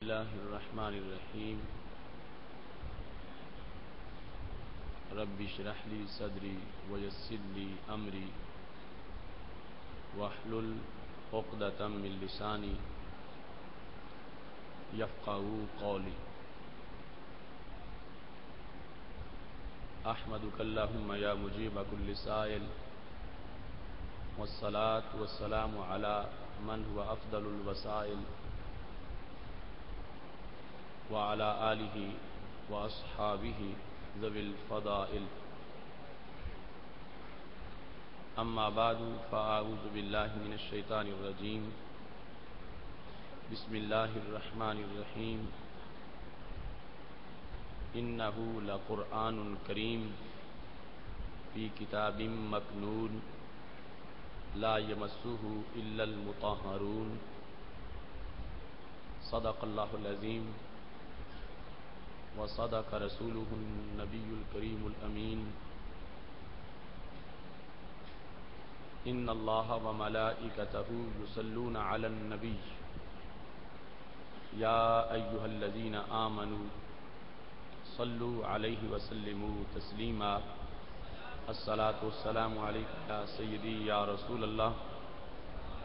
اللہ الرحمن الرحیم رب اشرح لی صدری ویسر لی امری واحلل عقدۃ من لسانی یفقہوا قولی احمدک اللہم یا مجیب کل سائل والصلاة والسلام علی من هو افضل الوسائل وعلى آلہ واصحابہ ذوی الفضائل اما بعد فاعوذ باللہ من الشیطان الرجیم بسم اللہ الرحمن الرحیم انہ لقرآن کریم فی کتاب مکنون لا یمسہ الا المطہرون صدق اللہ العظیم وصدق رسوله النبی الکریم الامین ان اللہ وملائکتہ یصلون علی النبی یا ایہا الذین آمنوا صلوا علیہ وسلموا تسلیما الصلاۃ والسلام علیک یا سیدی یا رسول اللہ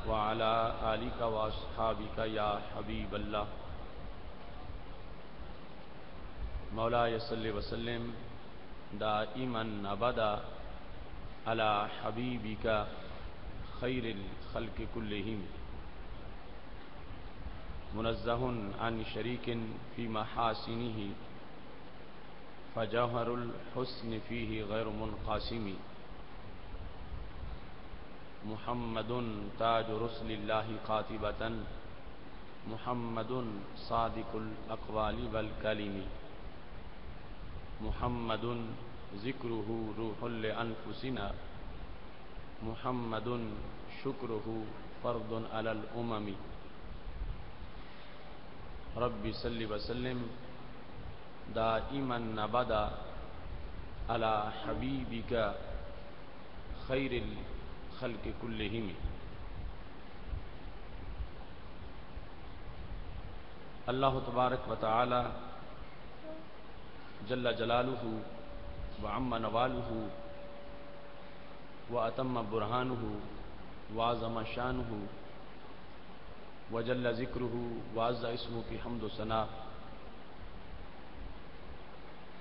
وعلی آلک واصحابک یا حبیب اللہ مولاي صل وسلم دائما ابدا على حبيبك خير الخلق كلهم منزه عن شريك في محاسنه فجوهر الحسن فيه غير منقسم محمد تاج رسل الله قاطبة محمد صادق الأقوال والكلم محمد ذکرہ روح لانفسنا محمد شکرہ فرض علی الامم رب صل وسلم دائما ابدا علی حبیبک خیر الخلق کلہم اللہ تبارک و تعالی جل جلالہ وعم نوالہ واتم برہانہ وعظم شانہ وجل ذکرہ وعز اسمہ کی حمد و ثنا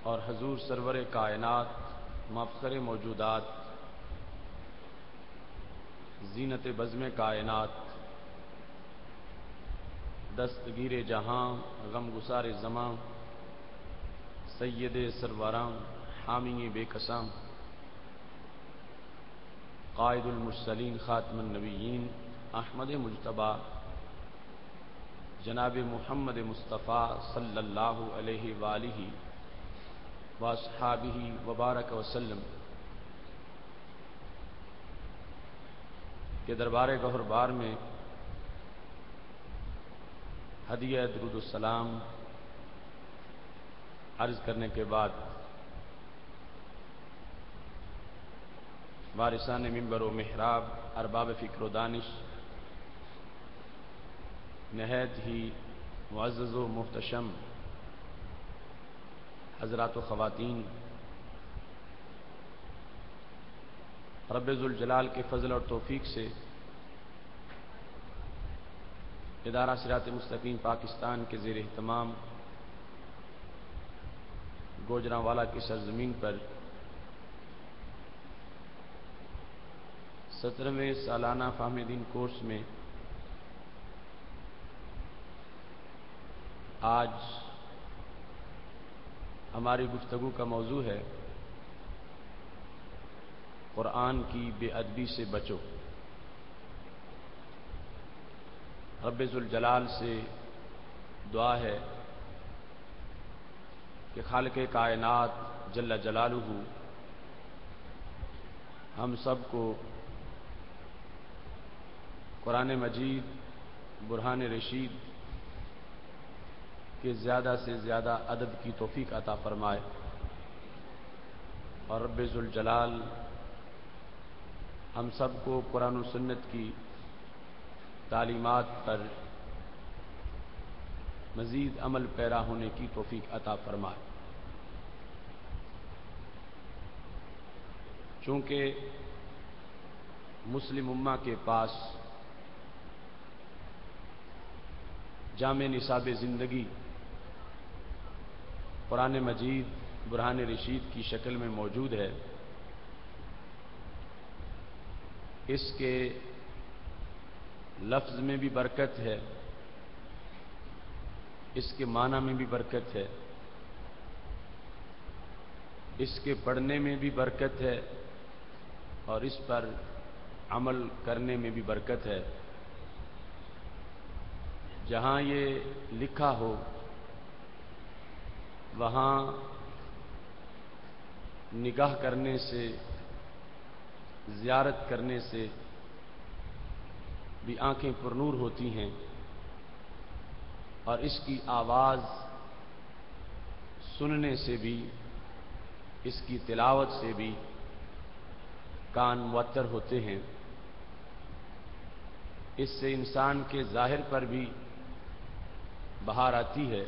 اور حضور سرور کائنات مفخر موجودات زینت بزم کائنات دستگیر جہاں غم گسار زماں سید سروراں حامی بے قسام قائد المرسلین خاتم النبیین احمد مجتبیٰ جناب محمد مصطفیٰ صلی اللہ علیہ وآلہ واصحابہ وبارک وسلم کے دربار گہر بار میں ہدیہ درود السلام عرض کرنے کے بعد وارثان منبر و محراب ارباب فکر و دانش نہایت ہی معزز و محتشم حضرات و خواتین، رب ذوالجلال کے فضل اور توفیق سے ادارہ صراط مستقیم پاکستان کے زیر اہتمام گوجرانوالا کی سرزمین پر 17ویں سالانہ فہم دین کورس میں آج ہماری گفتگو کا موضوع ہے قرآن کی بے ادبی سے بچو۔ رب ذوالجلال سے دعا ہے کہ خالق کائنات جل جلالہ ہم سب کو قرآن مجید برہان رشید کے زیادہ سے زیادہ ادب کی توفیق عطا فرمائے، اور رب ذوالجلال ہم سب کو قرآن و سنت کی تعلیمات پر مزید عمل پیرا ہونے کی توفیق عطا فرمائے۔ چونکہ مسلم امہ کے پاس جامع نصاب زندگی قرآن مجید برہان رشید کی شکل میں موجود ہے، اس کے لفظ میں بھی برکت ہے، اس کے معنی میں بھی برکت ہے، اس کے پڑھنے میں بھی برکت ہے اور اس پر عمل کرنے میں بھی برکت ہے۔ جہاں یہ لکھا ہو وہاں نگاہ کرنے سے، زیارت کرنے سے بھی آنکھیں پرنور ہوتی ہیں، اور اس کی آواز سننے سے بھی، اس کی تلاوت سے بھی کان معطر ہوتے ہیں۔ اس سے انسان کے ظاہر پر بھی بہار آتی ہے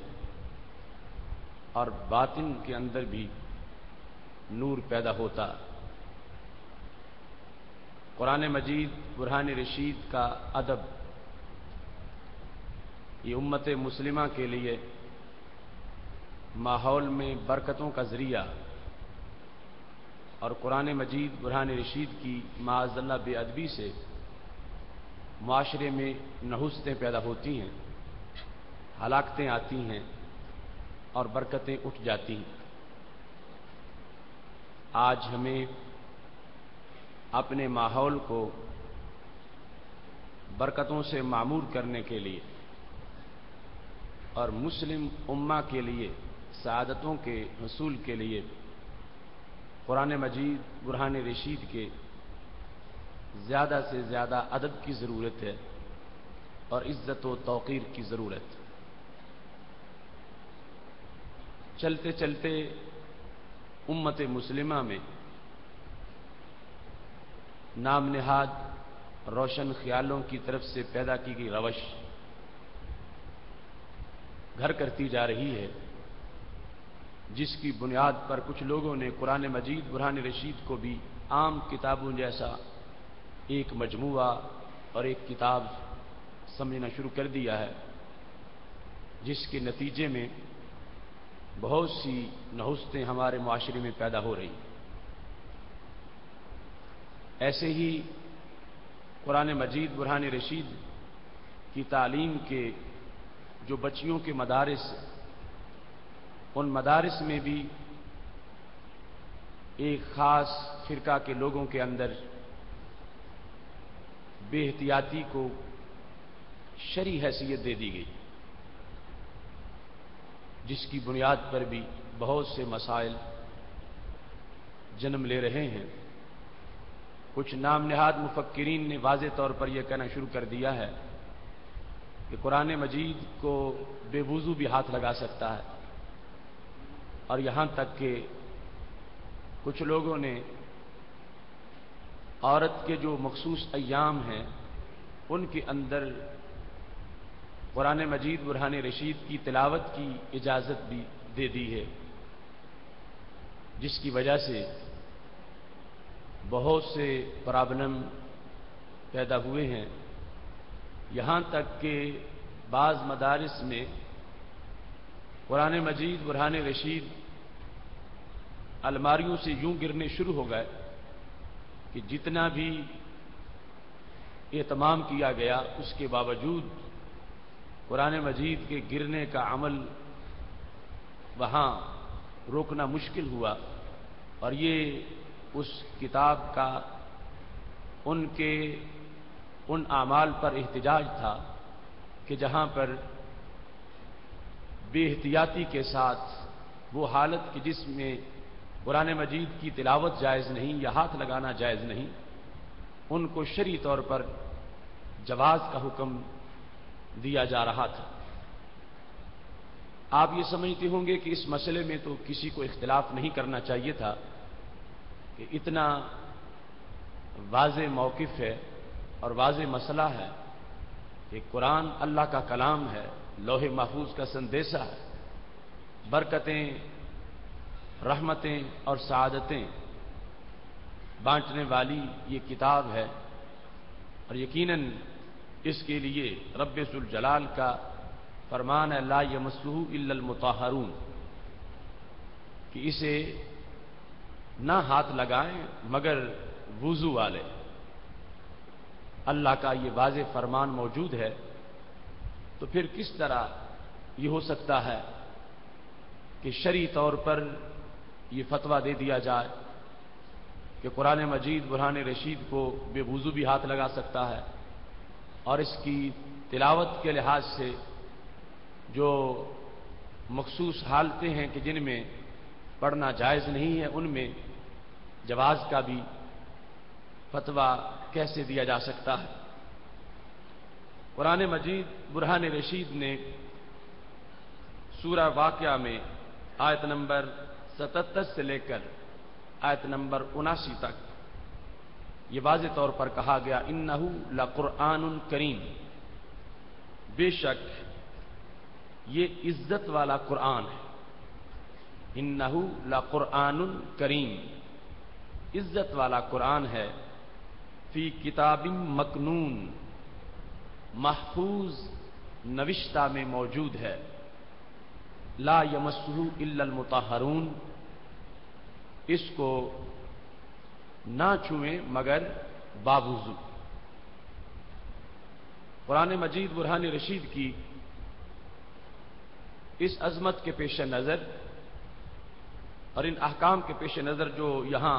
اور باطن کے اندر بھی نور پیدا ہوتا۔ قرآن مجید برہان رشید کا ادب یہ امت مسلمہ کے لیے ماحول میں برکتوں کا ذریعہ، اور قرآن مجید برہان رشید کی معاذ اللہ بے ادبی سے معاشرے میں نحوستیں پیدا ہوتی ہیں، ہلاکتیں آتی ہیں اور برکتیں اٹھ جاتی ہیں۔ آج ہمیں اپنے ماحول کو برکتوں سے معمور کرنے کے لیے اور مسلم امہ کے لیے سعادتوں کے حصول کے لیے قرآن مجید برہان رشید کے زیادہ سے زیادہ ادب کی ضرورت ہے اور عزت و توقیر کی ضرورت۔ چلتے چلتے امت مسلمہ میں نام نہاد روشن خیالوں کی طرف سے پیدا کی گئی روش گھر کرتی جا رہی ہے، جس کی بنیاد پر کچھ لوگوں نے قرآن مجید برہان رشید کو بھی عام کتابوں جیسا ایک مجموعہ اور ایک کتاب سمجھنا شروع کر دیا ہے، جس کے نتیجے میں بہت سی نحوستیں ہمارے معاشرے میں پیدا ہو رہی۔ ایسے ہی قرآن مجید برہان رشید کی تعلیم کے جو بچیوں کے مدارس، ان مدارس میں بھی ایک خاص فرقہ کے لوگوں کے اندر بے احتیاطی کو شرعی حیثیت دے دی گئی، جس کی بنیاد پر بھی بہت سے مسائل جنم لے رہے ہیں۔ کچھ نام نہاد مفکرین نے واضح طور پر یہ کہنا شروع کر دیا ہے کہ قرآن مجید کو بے وضو بھی ہاتھ لگا سکتا ہے، اور یہاں تک کہ کچھ لوگوں نے عورت کے جو مخصوص ایام ہیں ان کے اندر قرآن مجید برہان رشید کی تلاوت کی اجازت بھی دے دی ہے، جس کی وجہ سے بہت سے پرابلم پیدا ہوئے ہیں۔ یہاں تک کہ بعض مدارس میں قرآن مجید برہان رشید الماریوں سے یوں گرنے شروع ہو گئے کہ جتنا بھی اہتمام کیا گیا اس کے باوجود قرآن مجید کے گرنے کا عمل وہاں روکنا مشکل ہوا، اور یہ اس کتاب کا ان اعمال پر احتجاج تھا کہ جہاں پر بے احتیاطی کے ساتھ وہ حالت کہ جس میں قرآن مجید کی تلاوت جائز نہیں یا ہاتھ لگانا جائز نہیں، ان کو شرعی طور پر جواز کا حکم دیا جا رہا تھا۔ آپ یہ سمجھتے ہوں گے کہ اس مسئلے میں تو کسی کو اختلاف نہیں کرنا چاہیے تھا کہ اتنا واضح موقف ہے اور واضح مسئلہ ہے کہ قرآن اللہ کا کلام ہے، لوح محفوظ کا سندیسہ ہے، برکتیں، رحمتیں اور سعادتیں بانٹنے والی یہ کتاب ہے، اور یقیناً اس کے لیے رب ذوالجلال کا فرمان ہے لا یمسہ الا المطہرون، کہ اسے نہ ہاتھ لگائیں مگر وضو والے۔ اللہ کا یہ واضح فرمان موجود ہے، تو پھر کس طرح یہ ہو سکتا ہے کہ شرعی طور پر یہ فتویٰ دے دیا جائے کہ قرآن مجید برہان رشید کو بے وضو بھی ہاتھ لگا سکتا ہے، اور اس کی تلاوت کے لحاظ سے جو مخصوص حالتیں ہیں کہ جن میں پڑھنا جائز نہیں ہے، ان میں جواز کا بھی فتویٰ کیسے دیا جا سکتا ہے؟ قرآن مجید برہان رشید نے سورہ واقعہ میں آیت نمبر 77 سے لے کر آیت نمبر 79 تک یہ واضح طور پر کہا گیا انہ لقرآن کریم، بے شک یہ عزت والا قرآن ہے، انہ لقرآن کریم، عزت والا قرآن ہے، فی کتاب مکنون، محفوظ نوشتہ میں موجود ہے، لا یمسہ الا المطہرون، اس کو نہ چھوئیں مگر باوضو۔ قرآن مجید برہان رشید کی اس عظمت کے پیش نظر اور ان احکام کے پیش نظر جو یہاں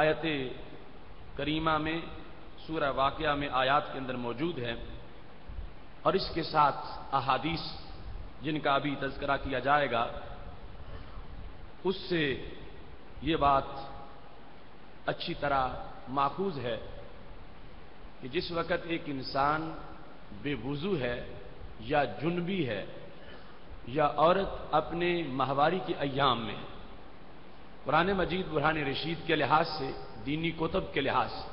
آیت کریمہ میں سورہ واقعہ میں آیات کے اندر موجود ہے، اور اس کے ساتھ احادیث جن کا ابھی تذکرہ کیا جائے گا، اس سے یہ بات اچھی طرح ماخوذ ہے کہ جس وقت ایک انسان بے وضو ہے یا جنبی ہے یا عورت اپنے ماہواری کے ایام میں ہے، قرآن مجید برہان رشید کے لحاظ سے، دینی کتب کے لحاظ سے،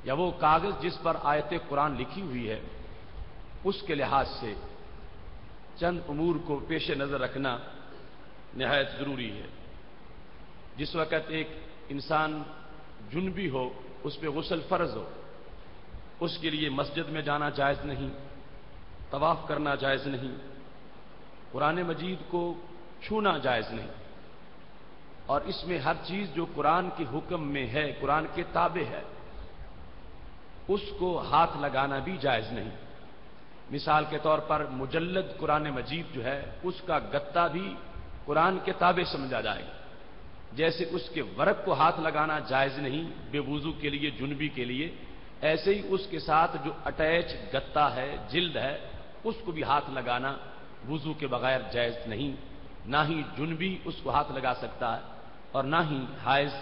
یا وہ کاغذ جس پر آیت قرآن لکھی ہوئی ہے اس کے لحاظ سے چند امور کو پیش نظر رکھنا نہایت ضروری ہے۔ جس وقت ایک انسان جنبی ہو، اس پہ غسل فرض ہو، اس کے لیے مسجد میں جانا جائز نہیں، طواف کرنا جائز نہیں، قرآن مجید کو چھونا جائز نہیں، اور اس میں ہر چیز جو قرآن کے حکم میں ہے، قرآن کے تابع ہے، اس کو ہاتھ لگانا بھی جائز نہیں۔ مثال کے طور پر مجلد قرآن مجید جو ہے اس کا گتا بھی قرآن کے تابع سمجھا جائے گا، جیسے اس کے ورق کو ہاتھ لگانا جائز نہیں بے وضو کے لیے، جنبی کے لیے، ایسے ہی اس کے ساتھ جو اٹیچ گتا ہے، جلد ہے، اس کو بھی ہاتھ لگانا وضو کے بغیر جائز نہیں۔ نہ ہی جنبی اس کو ہاتھ لگا سکتا ہے اور نہ ہی حائض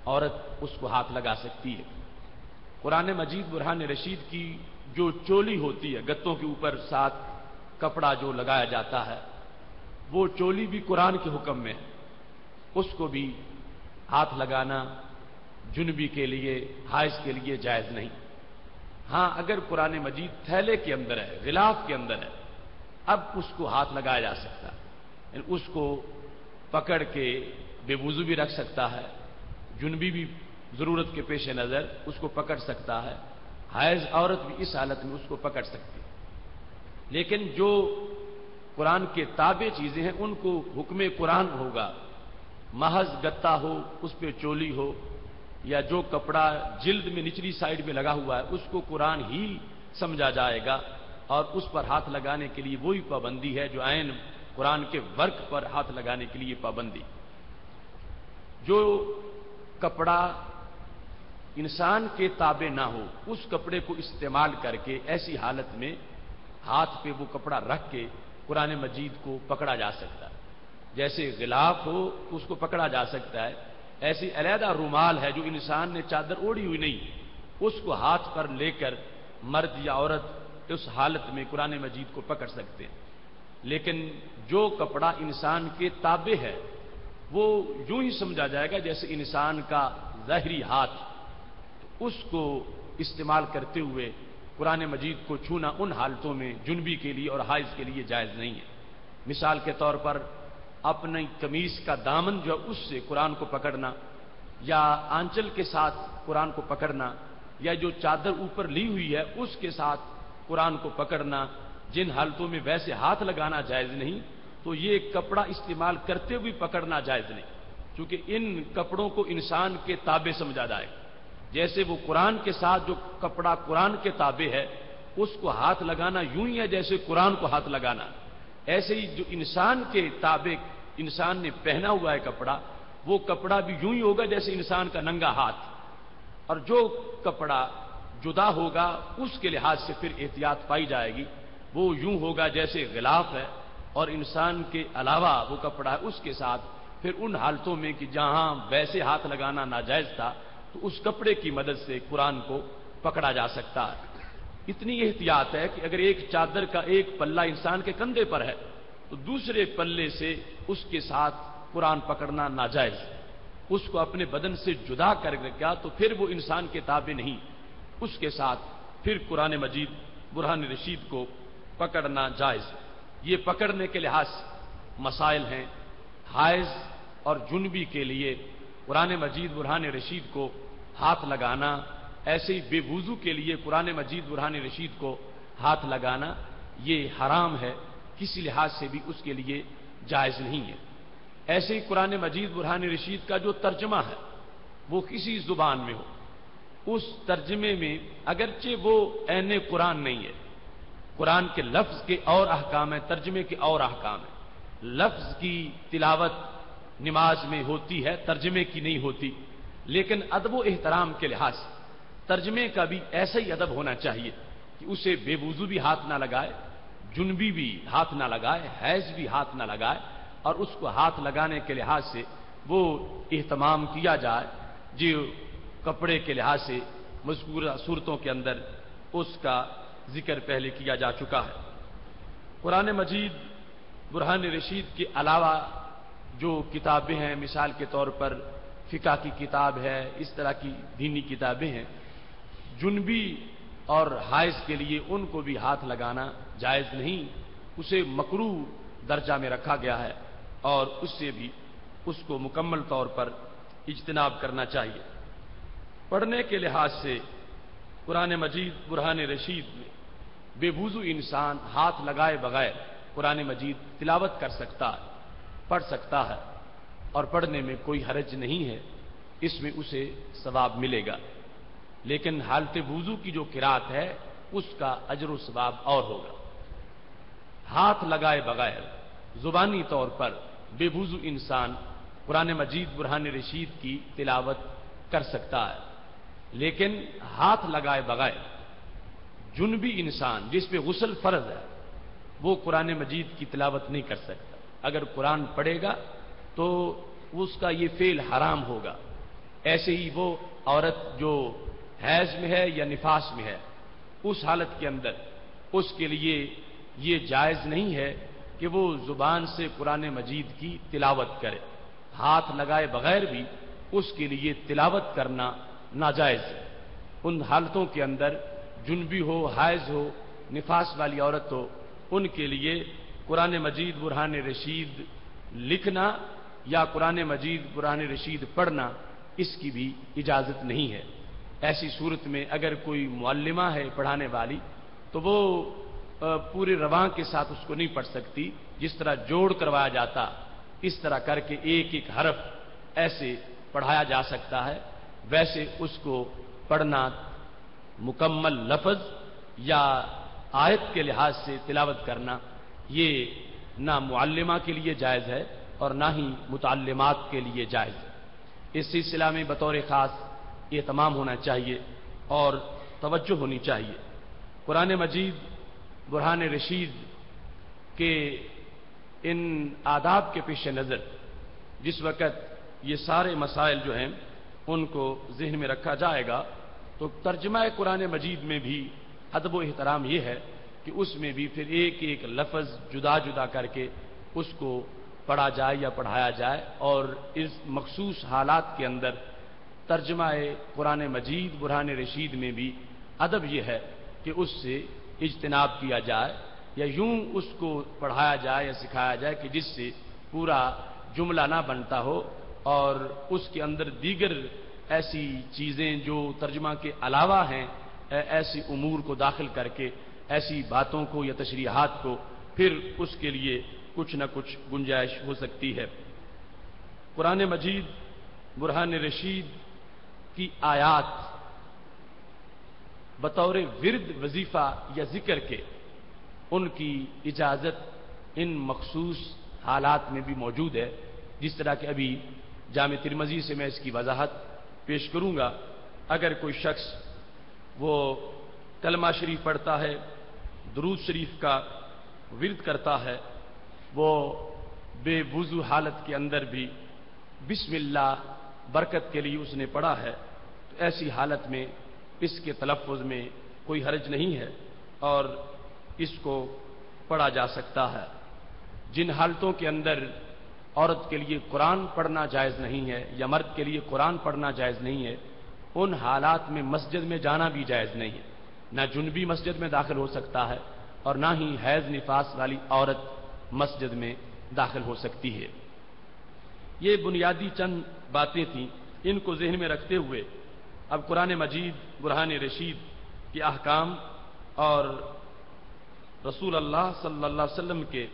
عورت اس کو ہاتھ لگا سکتی ہے۔ قرآن مجید برہان رشید کی جو چولی ہوتی ہے، گتوں کے اوپر ساتھ کپڑا جو لگایا جاتا ہے، وہ چولی بھی قرآن کے حکم میں ہے، اس کو بھی ہاتھ لگانا جنبی کے لیے، حائض کے لیے جائز نہیں۔ ہاں اگر قرآن مجید تھیلے کے اندر ہے، غلاف کے اندر ہے، اب اس کو ہاتھ لگایا جا سکتا ہے، یعنی اس کو پکڑ کے بے وضو بھی رکھ سکتا ہے، جنبی بھی ضرورت کے پیش نظر اس کو پکڑ سکتا ہے، حائض عورت بھی اس حالت میں اس کو پکڑ سکتی ہے۔ لیکن جو قرآن کے تابع چیزیں ہیں ان کو حکم قرآن ہوگا، محض گتا ہو، اس پہ چولی ہو، یا جو کپڑا جلد میں نچلی سائڈ میں لگا ہوا ہے اس کو قرآن ہی سمجھا جائے گا، اور اس پر ہاتھ لگانے کے لیے وہی پابندی ہے جو عین قرآن کے ورق پر ہاتھ لگانے کے لیے پابندی۔ جو کپڑا انسان کے تابع نہ ہو، اس کپڑے کو استعمال کر کے ایسی حالت میں ہاتھ پہ وہ کپڑا رکھ کے قرآن مجید کو پکڑا جا سکتا ہے۔ جیسے غلاف ہو تو اس کو پکڑا جا سکتا ہے، ایسی علیحدہ رومال ہے جو انسان نے چادر اوڑھی ہوئی نہیں، اس کو ہاتھ پر لے کر مرد یا عورت اس حالت میں قرآن مجید کو پکڑ سکتے ہیں۔ لیکن جو کپڑا انسان کے تابع ہے وہ یوں ہی سمجھا جائے گا جیسے انسان کا ظاہری ہاتھ، اس کو استعمال کرتے ہوئے قرآن مجید کو چھونا ان حالتوں میں جنبی کے لیے اور حائض کے لیے جائز نہیں ہے۔ مثال کے طور پر اپنی قمیص کا دامن جو اس سے قرآن کو پکڑنا، یا آنچل کے ساتھ قرآن کو پکڑنا، یا جو چادر اوپر لی ہوئی ہے اس کے ساتھ قرآن کو پکڑنا، جن حالتوں میں ویسے ہاتھ لگانا جائز نہیں، تو یہ کپڑا استعمال کرتے ہوئے پکڑنا جائز نہیں، کیونکہ ان کپڑوں کو انسان کے تابع سمجھا جائے۔ جیسے وہ قرآن کے ساتھ جو کپڑا قرآن کے تابع ہے اس کو ہاتھ لگانا یوں ہی ہے جیسے قرآن کو ہاتھ لگانا، ایسے ہی جو انسان کے تابع انسان نے پہنا ہوا ہے کپڑا، وہ کپڑا بھی یوں ہی ہوگا جیسے انسان کا ننگا ہاتھ، اور جو کپڑا جدا ہوگا اس کے لحاظ سے پھر احتیاط پائی جائے گی، وہ یوں ہوگا جیسے غلاف ہے، اور انسان کے علاوہ وہ کپڑا ہے اس کے ساتھ پھر ان حالتوں میں کہ جہاں ویسے ہاتھ لگانا ناجائز تھا تو اس کپڑے کی مدد سے قرآن کو پکڑا جا سکتا ہے۔ اتنی احتیاط ہے کہ اگر ایک چادر کا ایک پلہ انسان کے کندھے پر ہے تو دوسرے پلے سے اس کے ساتھ قرآن پکڑنا ناجائز، اس کو اپنے بدن سے جدا کر گیا تو پھر وہ انسان کے تابع نہیں، اس کے ساتھ پھر قرآن مجید برہان رشید کو پکڑنا جائز۔ یہ پکڑنے کے لحاظ مسائل ہیں۔ حائض اور جنبی کے لیے قرآن مجید برہان رشید کو ہاتھ لگانا، ایسے ہی بے وضو کے لیے قرآن مجید برہان رشید کو ہاتھ لگانا یہ حرام ہے، کسی لحاظ سے بھی اس کے لیے جائز نہیں ہے۔ ایسے ہی قرآن مجید برہان رشید کا جو ترجمہ ہے وہ کسی زبان میں ہو، اس ترجمے میں اگرچہ وہ عین قرآن نہیں ہے، قرآن کے لفظ کے اور احکام ہیں، ترجمے کے اور احکام ہیں۔ لفظ کی تلاوت نماز میں ہوتی ہے، ترجمے کی نہیں ہوتی، لیکن ادب و احترام کے لحاظ سے ترجمے کا بھی ایسا ہی ادب ہونا چاہیے کہ اسے بے وضو بھی ہاتھ نہ لگائے، جنبی بھی ہاتھ نہ لگائے، حیض بھی ہاتھ نہ لگائے، اور اس کو ہاتھ لگانے کے لحاظ سے وہ اہتمام کیا جائے جو کپڑے کے لحاظ سے مذکورہ صورتوں کے اندر اس کا ذکر پہلے کیا جا چکا ہے۔ قرآن مجید برہان رشید کے علاوہ جو کتابیں ہیں، مثال کے طور پر فقہ کی کتاب ہے، اس طرح کی دینی کتابیں ہیں، جنبی اور حائض کے لیے ان کو بھی ہاتھ لگانا جائز نہیں، اسے مکروہ درجہ میں رکھا گیا ہے اور اس سے بھی اس کو مکمل طور پر اجتناب کرنا چاہیے۔ پڑھنے کے لحاظ سے قرآن مجید برہان رشید میں بے وضو انسان ہاتھ لگائے بغیر قرآن مجید تلاوت کر سکتا ہے، پڑھ سکتا ہے، اور پڑھنے میں کوئی حرج نہیں ہے، اس میں اسے ثواب ملے گا، لیکن حالت وضو کی جو قرات ہے اس کا اجر و ثواب اور ہوگا۔ ہاتھ لگائے بغیر زبانی طور پر بے وضو انسان قرآن مجید برہان رشید کی تلاوت کر سکتا ہے، لیکن ہاتھ لگائے بغیر جنبی انسان جس پہ غسل فرض ہے وہ قرآن مجید کی تلاوت نہیں کر سکتا۔ اگر قرآن پڑھے گا تو اس کا یہ فعل حرام ہوگا۔ ایسے ہی وہ عورت جو حیض میں ہے یا نفاس میں ہے، اس حالت کے اندر اس کے لیے یہ جائز نہیں ہے کہ وہ زبان سے قرآن مجید کی تلاوت کرے، ہاتھ لگائے بغیر بھی اس کے لیے تلاوت کرنا ناجائز ہے۔ ان حالتوں کے اندر جنبی ہو، حائض ہو، نفاس والی عورت ہو، ان کے لیے قرآن مجید برہان رشید لکھنا یا قرآن مجید برہان رشید پڑھنا اس کی بھی اجازت نہیں ہے۔ ایسی صورت میں اگر کوئی معلمہ ہے پڑھانے والی تو وہ پورے رواں کے ساتھ اس کو نہیں پڑھ سکتی، جس طرح جوڑ کروایا جاتا اس طرح کر کے ایک ایک حرف ایسے پڑھایا جا سکتا ہے، ویسے اس کو پڑھنا مکمل لفظ یا آیت کے لحاظ سے تلاوت کرنا یہ نہ معلمہ کے لیے جائز ہے اور نہ ہی متعلمات کے لیے جائز ہے۔ اس سلسلہ میں بطور خاص اہتمام ہونا چاہیے اور توجہ ہونی چاہیے۔ قرآن مجید برہان رشید کے ان آداب کے پیش نظر جس وقت یہ سارے مسائل جو ہیں ان کو ذہن میں رکھا جائے گا تو ترجمہ قرآن مجید میں بھی ادب و احترام یہ ہے کہ اس میں بھی پھر ایک ایک لفظ جدا جدا کر کے اس کو پڑھا جائے یا پڑھایا جائے، اور اس مخصوص حالات کے اندر ترجمہ قرآن مجید برہان رشید میں بھی ادب یہ ہے کہ اس سے اجتناب کیا جائے یا یوں اس کو پڑھایا جائے یا سکھایا جائے کہ جس سے پورا جملہ نہ بنتا ہو اور اس کے اندر دیگر ایسی چیزیں جو ترجمہ کے علاوہ ہیں ایسی امور کو داخل کر کے ایسی باتوں کو یا تشریحات کو پھر اس کے لیے کچھ نہ کچھ گنجائش ہو سکتی ہے۔ قرآن مجید برہان رشید کی آیات بطور ورد وظیفہ یا ذکر کے ان کی اجازت ان مخصوص حالات میں بھی موجود ہے، جس طرح کہ ابھی جامع ترمذی سے میں اس کی وضاحت پیش کروں گا۔ اگر کوئی شخص وہ کلمہ شریف پڑھتا ہے، درود شریف کا ورد کرتا ہے، وہ بے وضو حالت کے اندر بھی بسم اللہ برکت کے لیے اس نے پڑھا ہے، تو ایسی حالت میں اس کے تلفظ میں کوئی حرج نہیں ہے اور اس کو پڑھا جا سکتا ہے۔ جن حالتوں کے اندر عورت کے لیے قرآن پڑھنا جائز نہیں ہے یا مرد کے لیے قرآن پڑھنا جائز نہیں ہے، ان حالات میں مسجد میں جانا بھی جائز نہیں ہے۔ نہ جنبی مسجد میں داخل ہو سکتا ہے اور نہ ہی حیض نفاس والی عورت مسجد میں داخل ہو سکتی ہے۔ یہ بنیادی چند باتیں تھیں، ان کو ذہن میں رکھتے ہوئے اب قرآن مجید برہان رشید کے احکام اور رسول اللہ صلی اللہ علیہ وسلم کے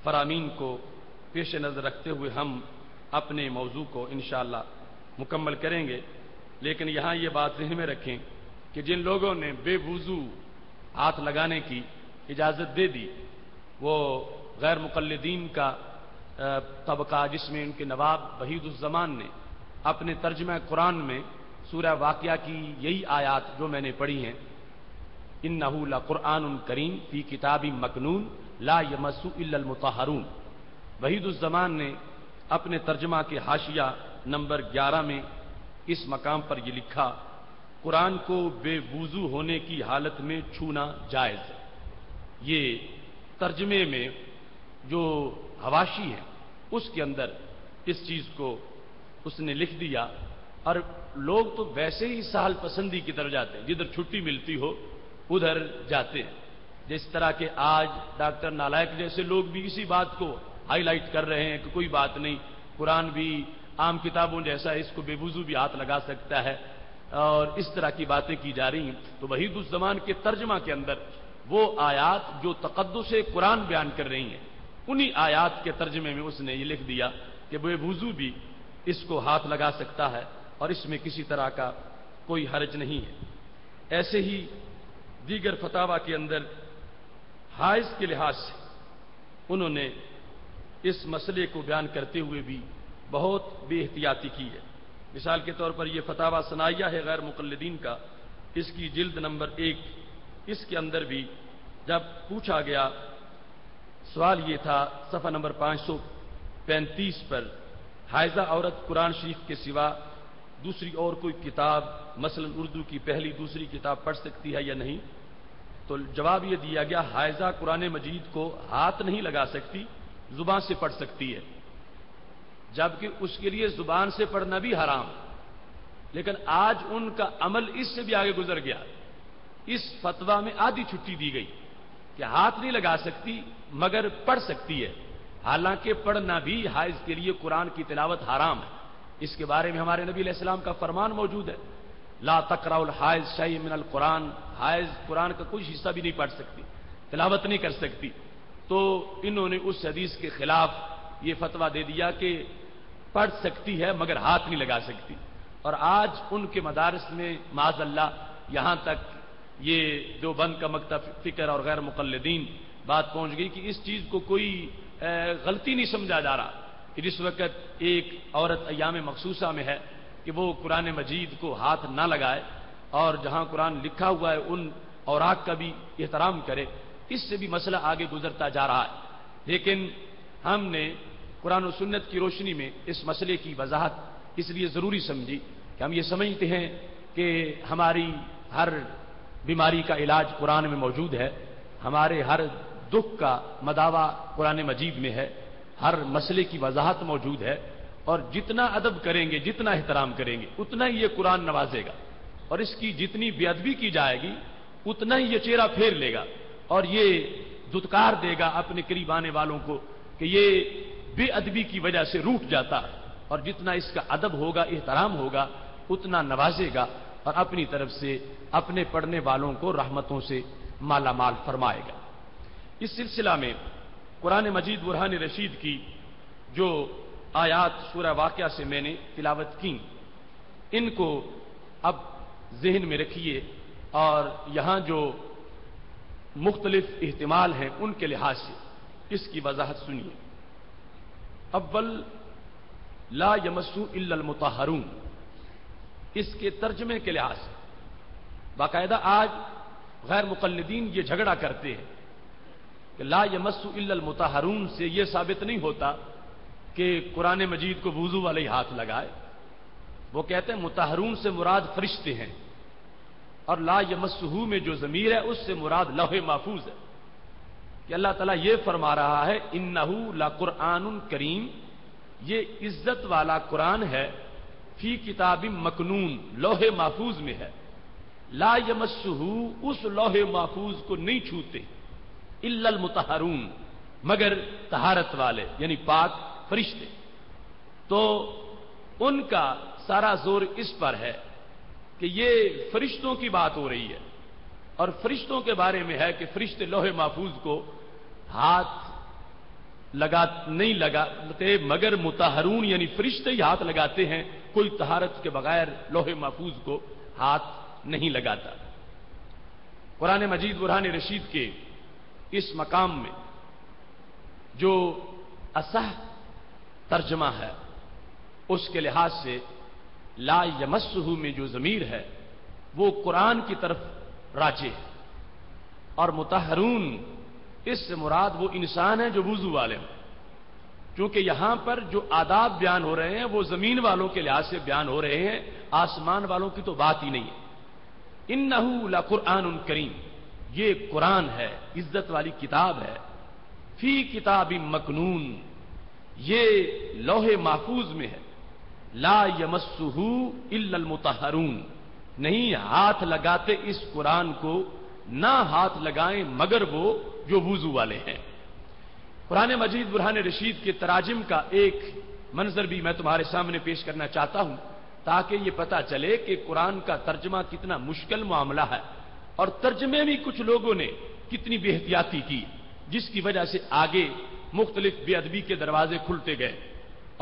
فرامین کو پیش نظر رکھتے ہوئے ہم اپنے موضوع کو انشاءاللہ مکمل کریں گے۔ لیکن یہاں یہ بات ذہن میں رکھیں کہ جن لوگوں نے بے وضو ہاتھ لگانے کی اجازت دے دی، وہ غیر مقلدین کا طبقہ، جس میں ان کے نواب وحید الزمان نے اپنے ترجمہ قرآن میں سورہ واقعہ کی یہی آیات جو میں نے پڑھی ہیں، انہ لقرآن کریم فی کتاب مکنون لا یمس الا المطہرون، وحید الزمان نے اپنے ترجمہ کے حاشیہ نمبر 11 میں اس مقام پر یہ لکھا، قرآن کو بے وضو ہونے کی حالت میں چھونا جائز ہے۔ یہ ترجمے میں جو حواشی ہے اس کے اندر اس چیز کو اس نے لکھ دیا، اور لوگ تو ویسے ہی سہل پسندی کی طرف جاتے ہیں، جدھر چھٹی ملتی ہو ادھر جاتے ہیں۔ جس طرح کہ آج ڈاکٹر نالائق جیسے لوگ بھی اسی بات کو ہائی لائٹ کر رہے ہیں کہ کوئی بات نہیں، قرآن بھی عام کتابوں جیسا ہے، اس کو بے وضو بھی ہاتھ لگا سکتا ہے، اور اس طرح کی باتیں کی جا رہی ہیں۔ تو وحید الزمان کے ترجمہ کے اندر وہ آیات جو تقدس قرآن بیان کر رہی ہیں، انہی آیات کے ترجمے میں اس نے یہ لکھ دیا کہ بے وضو بھی اس کو ہاتھ لگا سکتا ہے اور اس میں کسی طرح کا کوئی حرج نہیں ہے۔ ایسے ہی دیگر فتاوی کے اندر حائض کے لحاظ سے انہوں نے اس مسئلے کو بیان کرتے ہوئے بھی بہت بے احتیاطی کی ہے۔ مثال کے طور پر یہ فتاوی ثنائیہ ہے غیر مقلدین کا، اس کی جلد نمبر 1، اس کے اندر بھی جب پوچھا گیا، سوال یہ تھا صفحہ نمبر 535 پر، حائضہ عورت قرآن شریف کے سوا دوسری اور کوئی کتاب مثلا اردو کی پہلی دوسری کتاب پڑھ سکتی ہے یا نہیں؟ تو جواب یہ دیا گیا، حائضہ قرآن مجید کو ہاتھ نہیں لگا سکتی، زبان سے پڑھ سکتی ہے، جبکہ اس کے لیے زبان سے پڑھنا بھی حرام ہے۔ لیکن آج ان کا عمل اس سے بھی آگے گزر گیا، اس فتویٰ میں آدھی چھٹی دی گئی کہ ہاتھ نہیں لگا سکتی مگر پڑھ سکتی ہے، حالانکہ پڑھنا بھی حائض کے لیے قرآن کی تلاوت حرام ہے۔ اس کے بارے میں ہمارے نبی علیہ السلام کا فرمان موجود ہے، لا تقرأ الحائض شیء من القرآن، حائض قرآن کا کچھ حصہ بھی نہیں پڑھ سکتی، تلاوت نہیں کر سکتی۔ تو انہوں نے اس حدیث کے خلاف یہ فتویٰ دے دیا کہ پڑھ سکتی ہے مگر ہاتھ نہیں لگا سکتی، اور آج ان کے مدارس میں معاذ اللہ یہاں تک یہ دیوبند کا مکتب فکر اور غیر مقلدین بات پہنچ گئی کہ اس چیز کو کوئی غلطی نہیں سمجھا جا رہا کہ جس وقت ایک عورت ایام مخصوصہ میں ہے کہ وہ قرآن مجید کو ہاتھ نہ لگائے اور جہاں قرآن لکھا ہوا ہے ان اوراق کا بھی احترام کرے، اس سے بھی مسئلہ آگے گزرتا جا رہا ہے۔ لیکن ہم نے قرآن و سنت کی روشنی میں اس مسئلے کی وضاحت اس لیے ضروری سمجھی کہ ہم یہ سمجھتے ہیں کہ ہماری ہر بیماری کا علاج قرآن میں موجود ہے، ہمارے ہر دکھ کا مداوا قرآن مجید میں ہے، ہر مسئلے کی وضاحت موجود ہے، اور جتنا ادب کریں گے، جتنا احترام کریں گے، اتنا ہی یہ قرآن نوازے گا، اور اس کی جتنی بے ادبی کی جائے گی اتنا ہی یہ چہرہ پھیر لے گا اور یہ دھتکار دے گا اپنے قریب آنے والوں کو کہ یہ بے ادبی کی وجہ سے روٹھ جاتا ہے، اور جتنا اس کا ادب ہوگا، احترام ہوگا، اتنا نوازے گا اور اپنی طرف سے اپنے پڑھنے والوں کو رحمتوں سے مالا مال فرمائے گا۔ اس سلسلہ میں قرآن مجید برہان رشید کی جو آیات سورہ واقعہ سے میں نے تلاوت کی، ان کو اب ذہن میں رکھیے اور یہاں جو مختلف احتمال ہیں ان کے لحاظ سے اس کی وضاحت سنیے۔ اول، لا یمسو الا المطہرون، اس کے ترجمے کے لحاظ سے باقاعدہ آج غیر مقلدین یہ جھگڑا کرتے ہیں کہ لا یمسو الا المطہرون سے یہ ثابت نہیں ہوتا کہ قرآن مجید کو وضو والے ہاتھ لگائے۔ وہ کہتے ہیں مطہرون سے مراد فرشتے ہیں، اور لا یمسہو میں جو ضمیر ہے اس سے مراد لوح محفوظ ہے، کہ اللہ تعالیٰ یہ فرما رہا ہے انہ لقرآن کریم، یہ عزت والا قرآن ہے، فی کتاب مکنون، لوح محفوظ میں ہے، لا یمسہو، اس لوح محفوظ کو نہیں چھوتے، الا المطہرون، مگر طہارت والے یعنی پاک فرشتے۔ تو ان کا سارا زور اس پر ہے کہ یہ فرشتوں کی بات ہو رہی ہے، اور فرشتوں کے بارے میں ہے کہ فرشتے لوح محفوظ کو ہاتھ نہیں لگاتے، مگر مطہرون یعنی فرشتے ہی ہاتھ لگاتے ہیں، کوئی طہارت کے بغیر لوح محفوظ کو ہاتھ نہیں لگاتا۔ قرآن مجید برہان رشید کے اس مقام میں جو اصح ترجمہ ہے اس کے لحاظ سے لا یمسہ میں جو ضمیر ہے وہ قرآن کی طرف راجع ہے، اور مطہرون اس سے مراد وہ انسان ہیں جو وضو والے ہیں، کیونکہ یہاں پر جو آداب بیان ہو رہے ہیں وہ زمین والوں کے لحاظ سے بیان ہو رہے ہیں، آسمان والوں کی تو بات ہی نہیں ہے۔ انہ لقرآن کریم، یہ قرآن ہے، عزت والی کتاب ہے، فی کتاب مکنون، یہ لوح محفوظ میں ہے، لا یمسہ الا المطہرون، نہیں ہاتھ لگاتے اس قرآن کو، نہ ہاتھ لگائیں مگر وہ جو وضو والے ہیں۔ قرآن مجید برہان رشید کے تراجم کا ایک منظر بھی میں تمہارے سامنے پیش کرنا چاہتا ہوں تاکہ یہ پتا چلے کہ قرآن کا ترجمہ کتنا مشکل معاملہ ہے، اور ترجمے میں کچھ لوگوں نے کتنی بے احتیاطی کی، جس کی وجہ سے آگے مختلف بے ادبی کے دروازے کھلتے گئے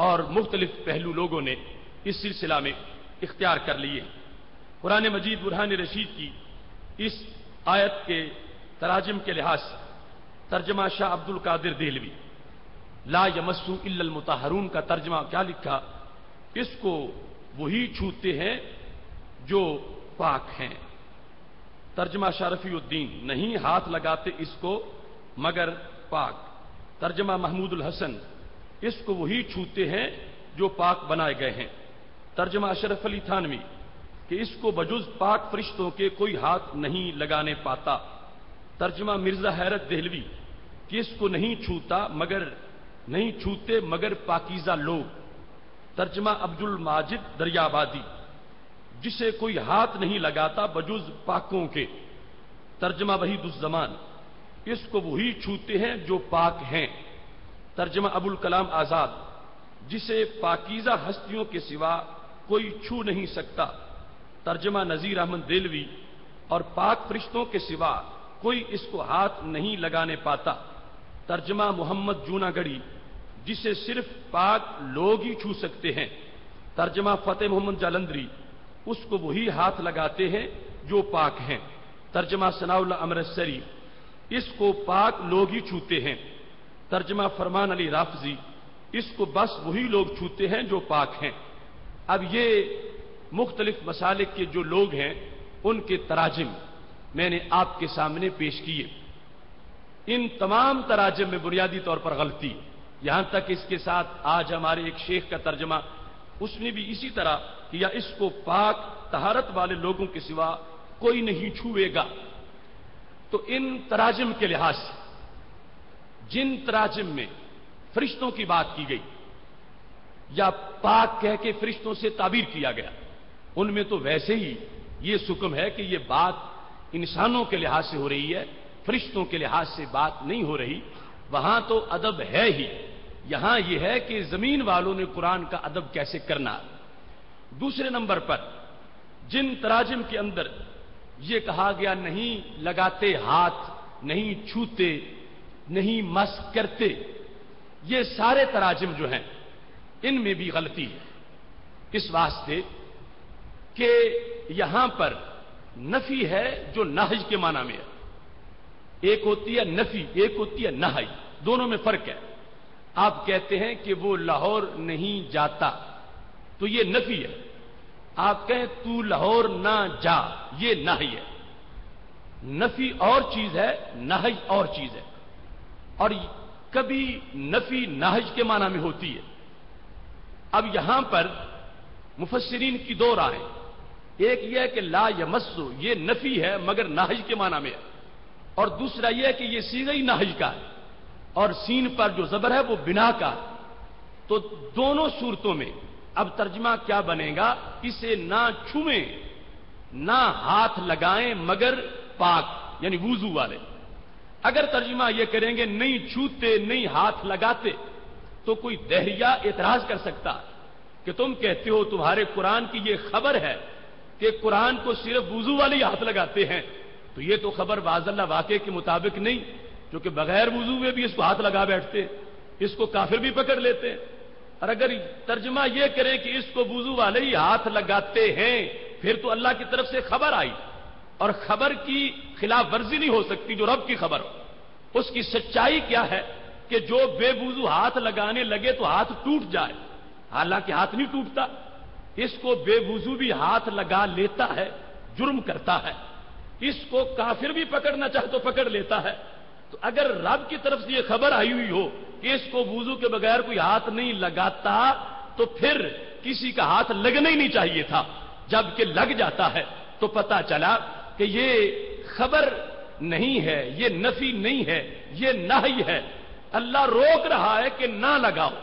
اور مختلف پہلو لوگوں نے اس سلسلہ میں اختیار کر لیے۔ قرآن مجید برہان رشید کی اس آیت کے تراجم کے لحاظ سے ترجمہ شاہ عبد القادر دہلوی، لا یمسو الا المطہرون کا ترجمہ کیا لکھا؟ اس کو وہی چھوتے ہیں جو پاک ہیں۔ ترجمہ شاہ رفیع الدین، نہیں ہاتھ لگاتے اس کو مگر پاک۔ ترجمہ محمود الحسن، اس کو وہی چھوتے ہیں جو پاک بنائے گئے ہیں۔ ترجمہ اشرف علی تھانوی کہ اس کو بجز پاک فرشتوں کے کوئی ہاتھ نہیں لگانے پاتا۔ ترجمہ مرزا حیرت دہلوی کہ اس کو نہیں چھوتے مگر پاکیزہ لوگ۔ ترجمہ عبد الماجد دریابادی، جسے کوئی ہاتھ نہیں لگاتا بجز پاکوں کے۔ ترجمہ وحید الزمان، اس کو وہی چھوتے ہیں جو پاک ہیں۔ ترجمہ ابو الکلام آزاد، جسے پاکیزہ ہستیوں کے سوا کوئی چھو نہیں سکتا۔ ترجمہ نذیر احمد دہلوی، اور پاک فرشتوں کے سوا کوئی اس کو ہاتھ نہیں لگانے پاتا۔ ترجمہ محمد جونا گڑھی، جسے صرف پاک لوگ ہی چھو سکتے ہیں۔ ترجمہ فتح محمد جالندری، اس کو وہی ہاتھ لگاتے ہیں جو پاک ہیں۔ ترجمہ ثناء اللہ امرتسری، اس کو پاک لوگ ہی چھوتے ہیں۔ ترجمہ فرمان علی رافضی، اس کو بس وہی لوگ چھوتے ہیں جو پاک ہیں۔ اب یہ مختلف مسالک کے جو لوگ ہیں ان کے تراجم میں نے آپ کے سامنے پیش کیے۔ ان تمام تراجم میں بنیادی طور پر غلطی، یہاں تک اس کے ساتھ آج ہمارے ایک شیخ کا ترجمہ، اس نے بھی اسی طرح کیا، اس کو پاک طہارت والے لوگوں کے سوا کوئی نہیں چھوئے گا۔ تو ان تراجم کے لحاظ سے جن تراجم میں فرشتوں کی بات کی گئی یا پاک کہہ کے فرشتوں سے تعبیر کیا گیا، ان میں تو ویسے ہی یہ حکم ہے کہ یہ بات انسانوں کے لحاظ سے ہو رہی ہے، فرشتوں کے لحاظ سے بات نہیں ہو رہی، وہاں تو ادب ہے ہی، یہاں یہ ہے کہ زمین والوں نے قرآن کا ادب کیسے کرنا۔ دوسرے نمبر پر جن تراجم کے اندر یہ کہا گیا نہیں لگاتے ہاتھ، نہیں چھوتے، نہیں مس کرتے، یہ سارے تراجم جو ہیں ان میں بھی غلطی ہے، اس واسطے کہ یہاں پر نفی ہے جو نہی کے معنی میں ہے، ایک ہوتی ہے نفی، ایک ہوتی ہے نہی، دونوں میں فرق ہے۔ آپ کہتے ہیں کہ وہ لاہور نہیں جاتا تو یہ نفی ہے، آپ کہیں تو لاہور نہ جا یہ نہی ہے۔ نفی اور چیز ہے، نہی اور چیز ہے، اور کبھی نفی نہی کے معنی میں ہوتی ہے۔ اب یہاں پر مفسرین کی دو رائے، ایک یہ ہے کہ لا یمسو یہ نفی ہے مگر نہی کے معنی میں ہے، اور دوسرا یہ ہے کہ یہ صیغہ ہی نہی کا ہے اور سین پر جو زبر ہے وہ بنا کا ہے۔ تو دونوں صورتوں میں اب ترجمہ کیا بنے گا؟ اسے نہ چھوئیں نہ ہاتھ لگائیں مگر پاک، یعنی وضو والے۔ اگر ترجمہ یہ کریں گے نہیں چھوتے نہیں ہاتھ لگاتے تو کوئی دہریہ اعتراض کر سکتا کہ تم کہتے ہو تمہارے قرآن کی یہ خبر ہے کہ قرآن کو صرف وضو والے ہی ہاتھ لگاتے ہیں، تو یہ تو خبر معاذ اللہ واقعے کے مطابق نہیں، کیونکہ بغیر وضو میں بھی اس کو ہاتھ لگا بیٹھتے ہیں، اس کو کافر بھی پکڑ لیتے ہیں۔ اور اگر ترجمہ یہ کریں کہ اس کو وضو والے ہی ہاتھ لگاتے ہیں پھر تو اللہ کی طرف سے خبر آئی، اور خبر کی خلاف ورزی نہیں ہو سکتی جو رب کی خبر ہو۔ اس کی سچائی کیا ہے کہ جو بے وضو ہاتھ لگانے لگے تو ہاتھ ٹوٹ جائے، حالانکہ ہاتھ نہیں ٹوٹتا، اس کو بے وضو بھی ہاتھ لگا لیتا ہے، جرم کرتا ہے، اس کو کافر بھی پکڑنا چاہے تو پکڑ لیتا ہے۔ تو اگر رب کی طرف سے یہ خبر آئی ہوئی ہو کہ اس کو وضو کے بغیر کوئی ہاتھ نہیں لگاتا تو پھر کسی کا ہاتھ لگنا ہی نہیں چاہیے تھا، جبکہ لگ جاتا ہے تو پتا چلا کہ یہ خبر نہیں ہے، یہ نفی نہیں ہے، یہ نہی ہے۔ اللہ روک رہا ہے کہ نہ لگاؤ،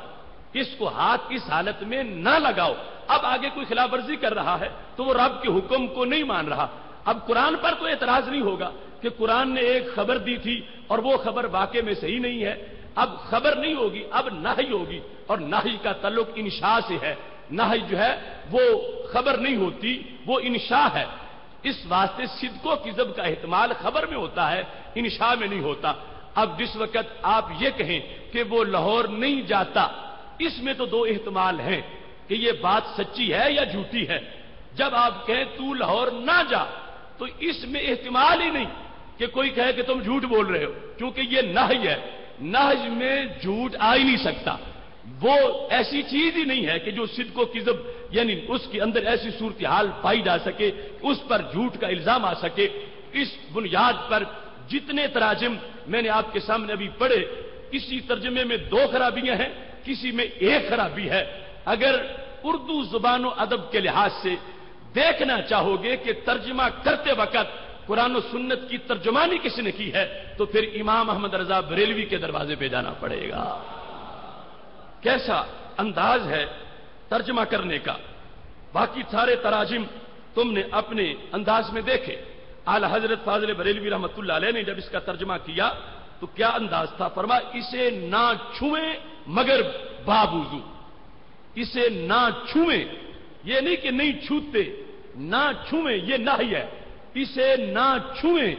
اس کو ہاتھ اس حالت میں نہ لگاؤ۔ اب آگے کوئی خلاف ورزی کر رہا ہے تو وہ رب کے حکم کو نہیں مان رہا۔ اب قرآن پر تو اعتراض نہیں ہوگا کہ قرآن نے ایک خبر دی تھی اور وہ خبر واقع میں صحیح نہیں ہے، اب خبر نہیں ہوگی، اب نہی ہوگی، اور نہی کا تعلق انشاء سے ہے، نہی جو ہے وہ خبر نہیں ہوتی، وہ انشاء ہے۔ اس واسطے صدق و کذب کا احتمال خبر میں ہوتا ہے، انشاء میں نہیں ہوتا۔ اب جس وقت آپ یہ کہیں کہ وہ لاہور نہیں جاتا، اس میں تو دو احتمال ہیں کہ یہ بات سچی ہے یا جھوٹی ہے۔ جب آپ کہیں تو لاہور نہ جا تو اس میں احتمال ہی نہیں کہ کوئی کہے کہ تم جھوٹ بول رہے ہو، کیونکہ یہ نہی ہے، نہی میں جھوٹ آ ہی نہیں سکتا۔ وہ ایسی چیز ہی نہیں ہے کہ جو صدق و کذب یعنی اس کے اندر ایسی صورتحال پائی جا سکے، اس پر جھوٹ کا الزام آ سکے۔ اس بنیاد پر جتنے تراجم میں نے آپ کے سامنے ابھی پڑھے، کسی ترجمے میں 2 خرابیاں ہیں، کسی میں 1 خرابی ہے۔ اگر اردو زبان و ادب کے لحاظ سے دیکھنا چاہو گے کہ ترجمہ کرتے وقت قرآن و سنت کی ترجمانی کس نے کی ہے تو پھر امام احمد رضا بریلوی کے دروازے پہ جانا پڑے گا۔ کیسا انداز ہے ترجمہ کرنے کا۔ باقی سارے تراجم تم نے اپنے انداز میں دیکھے۔ اعلی حضرت فاضل بریلوی رحمۃ اللہ علیہ نے جب اس کا ترجمہ کیا تو کیا انداز تھا؟ فرمایا اسے نہ چھوئیں مگر باوضو، اسے نہ چھوئیں، یہ نہیں کہ نہیں چھوتے، نہ چھوئیں یہ نہی ہے، اسے نہ چھوئیں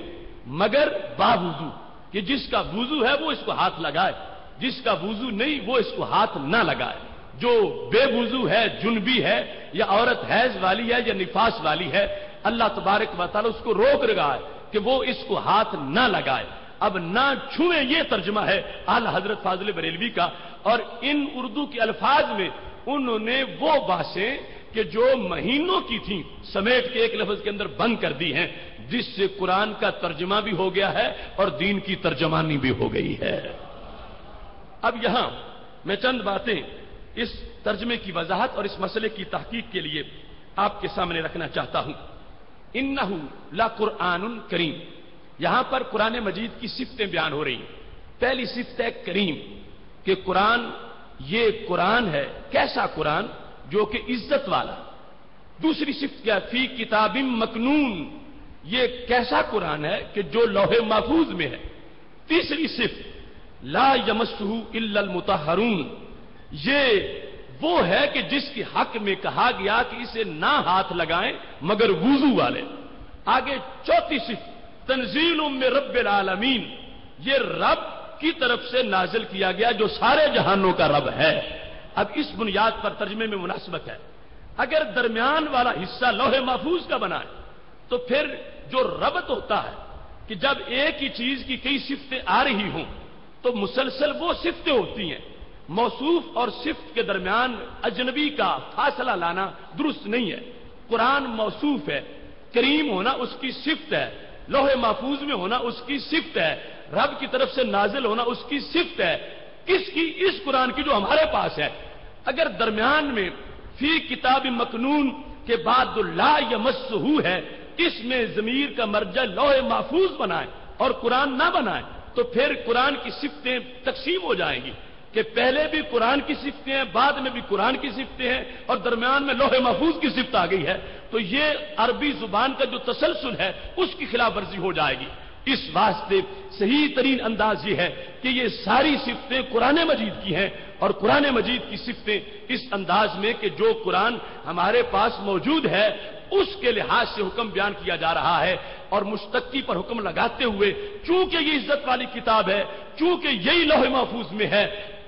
مگر باوضو، کہ جس کا وضو ہے وہ اس کو ہاتھ لگائے، جس کا وضو نہیں وہ اس کو ہاتھ نہ لگائے۔ جو بے وضو ہے، جنبی ہے، یا عورت حیض والی ہے یا نفاس والی ہے، اللہ تبارک و تعالی اس کو روک رہا ہے کہ وہ اس کو ہاتھ نہ لگائے۔ اب نہ چھوئیں یہ ترجمہ ہے اعلی حضرت فاضل بریلوی کا، اور ان اردو کے الفاظ میں انہوں نے وہ باتیں کہ جو مہینوں کی تھیں سمیٹ کے ایک لفظ کے اندر بند کر دی ہیں، جس سے قرآن کا ترجمہ بھی ہو گیا ہے اور دین کی ترجمانی بھی ہو گئی ہے۔ اب یہاں میں چند باتیں اس ترجمے کی وضاحت اور اس مسئلے کی تحقیق کے لیے آپ کے سامنے رکھنا چاہتا ہوں۔ انہ لقرآن کریم، یہاں پر قرآن مجید کی صفتیں بیان ہو رہی ہیں۔ پہلی صفت ہے کریم، کہ قرآن یہ قرآن ہے، کیسا قرآن؟ جو کہ عزت والا۔ دوسری صفت کیا؟ فی کتاب مکنون، یہ کیسا قرآن ہے کہ جو لوح محفوظ میں ہے. تیسری صفت لا یمسہ الا المطہرون، یہ وہ ہے کہ جس کے حق میں کہا گیا کہ اسے نہ ہاتھ لگائیں مگر وضو والے. آگے چوتھی صفت تنزیل من رب العالمین، یہ رب کی طرف سے نازل کیا گیا جو سارے جہانوں کا رب ہے. اب اس بنیاد پر ترجمے میں مناسبت ہے. اگر درمیان والا حصہ لوح محفوظ کا بنا ہے تو پھر جو ربط ہوتا ہے کہ جب ایک ہی چیز کی کئی صفتیں آ رہی ہوں تو مسلسل وہ صفتیں ہوتی ہیں. موصوف اور صفت کے درمیان اجنبی کا فاصلہ لانا درست نہیں ہے. قرآن موصوف ہے، کریم ہونا اس کی صفت ہے، لوح محفوظ میں ہونا اس کی صفت ہے، رب کی طرف سے نازل ہونا اس کی صفت ہے. کس کی؟ اس قرآن کی جو ہمارے پاس ہے. اگر درمیان میں فی کتاب مکنون کے بعد جو لا یمسہ ہے اس میں ضمیر کا مرجع لوح محفوظ بنائیں اور قرآن نہ بنائیں تو پھر قرآن کی صفتیں تقسیم ہو جائیں گی کہ پہلے بھی قرآن کی صفتیں ہیں، بعد میں بھی قرآن کی صفتیں ہیں اور درمیان میں لوح محفوظ کی صفت آ گئی ہے. تو یہ عربی زبان کا جو تسلسل ہے اس کی خلاف ورزی ہو جائے گی. اس واسطے صحیح ترین انداز یہ ہے کہ یہ ساری صفتیں قرآن مجید کی ہیں اور قرآن مجید کی صفتیں اس انداز میں کہ جو قرآن ہمارے پاس موجود ہے اس کے لحاظ سے حکم بیان کیا جا رہا ہے اور مشتقی پر حکم لگاتے ہوئے چونکہ یہ عزت والی کتاب ہے، چونکہ یہی لوح محفوظ میں ہے،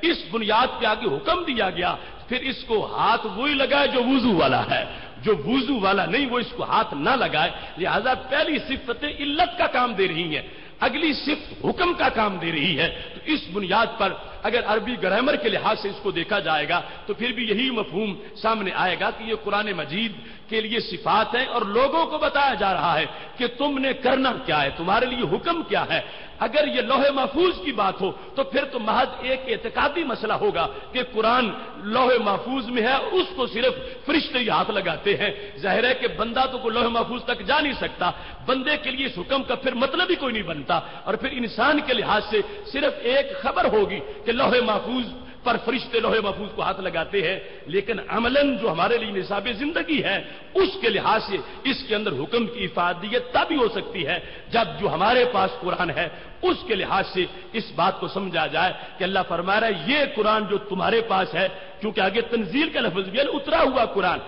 اس بنیاد پہ آگے حکم دیا گیا پھر اس کو ہاتھ وہی لگائے جو وضو والا ہے، جو وضو والا نہیں وہ اس کو ہاتھ نہ لگائے. لہذا پہلی صفتیں علت کا کام دے رہی ہیں، اگلی صفت حکم کا کام دے رہی ہے. تو اس بنیاد پر اگر عربی گرامر کے لحاظ سے اس کو دیکھا جائے گا تو پھر بھی یہی مفہوم سامنے آئے گا کہ یہ قرآن مجید کے لیے صفات ہیں اور لوگوں کو بتایا جا رہا ہے کہ تم نے کرنا کیا ہے، تمہارے لیے حکم کیا ہے. اگر یہ لوح محفوظ کی بات ہو تو پھر تو محض ایک اعتقادی مسئلہ ہوگا کہ قرآن لوح محفوظ میں ہے، اس کو صرف فرشتے ہی ہاتھ لگاتے ہیں. ظاہر ہے کہ بندہ تو کوئی لوح محفوظ تک جا نہیں سکتا، بندے کے لیے اس حکم کا پھر مطلب ہی کوئی نہیں بنتا اور پھر انسان کے لحاظ سے صرف ایک خبر ہوگی کہ لوح محفوظ پر فرشتے لوح محفوظ کو ہاتھ لگاتے ہیں، لیکن عملاً جو ہمارے لیے نصاب زندگی ہے اس کے لحاظ سے اس کے اندر حکم کی افادیت تب ہی ہو سکتی ہے جب جو ہمارے پاس قرآن ہے اس کے لحاظ سے اس بات کو سمجھا جائے کہ اللہ فرما رہا ہے یہ قرآن جو تمہارے پاس ہے، کیونکہ آگے تنزیل کا لفظ بھی ہے، اترا ہوا قرآن،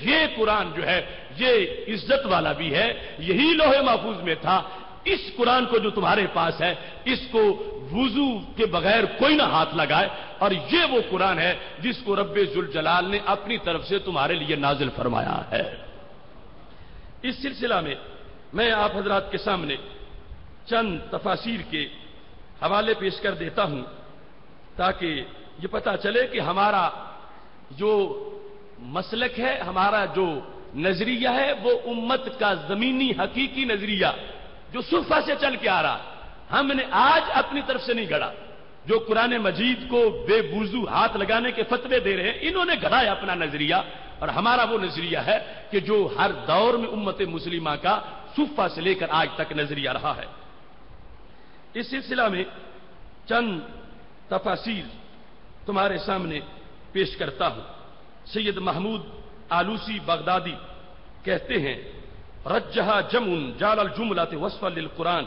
یہ قرآن جو ہے یہ عزت والا بھی ہے، یہی لوح محفوظ میں تھا. اس قرآن کو جو تمہارے پاس ہے اس کو وضو کے بغیر کوئی نہ ہاتھ لگائے اور یہ وہ قرآن ہے جس کو رب ذوالجلال نے اپنی طرف سے تمہارے لیے نازل فرمایا ہے. اس سلسلہ میں میں آپ حضرات کے سامنے چند تفاسیر کے حوالے پیش کر دیتا ہوں تاکہ یہ پتہ چلے کہ ہمارا جو مسلک ہے، ہمارا جو نظریہ ہے وہ امت کا زمینی حقیقی نظریہ جو صفحہ سے چل کے آ رہا ہم نے آج اپنی طرف سے نہیں گھڑا. جو قرآن مجید کو بے وضو ہاتھ لگانے کے فتوے دے رہے ہیں انہوں نے گھڑا ہے اپنا نظریہ اور ہمارا وہ نظریہ ہے کہ جو ہر دور میں امت مسلمہ کا صفحہ سے لے کر آج تک نظریہ رہا ہے. اس سلسلہ میں چند تفاسیر تمہارے سامنے پیش کرتا ہوں. سید محمود آلوسی بغدادی کہتے ہیں رجحا جمع جعل الجملۃ وصفا للقرآن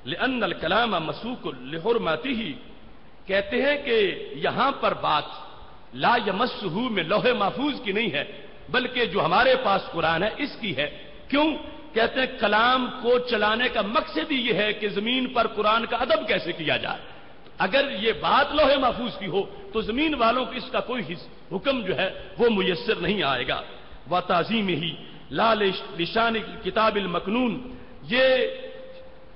لأن الکلام مسوق لحرمته، کہتے ہیں کہ یہاں پر بات لا یمسہ میں لوح محفوظ کی نہیں ہے بلکہ جو ہمارے پاس قرآن ہے اس کی ہے. کیوں؟ کہتے ہیں کلام کو چلانے کا مقصد ہی یہ ہے کہ زمین پر قرآن کا ادب کیسے کیا جائے. اگر یہ بات لوح محفوظ کی ہو تو زمین والوں کو اس کا کوئی حکم جو ہے وہ میسر نہیں آئے گا. وتعظیم ہی لا لشان کتاب المکنون، یہ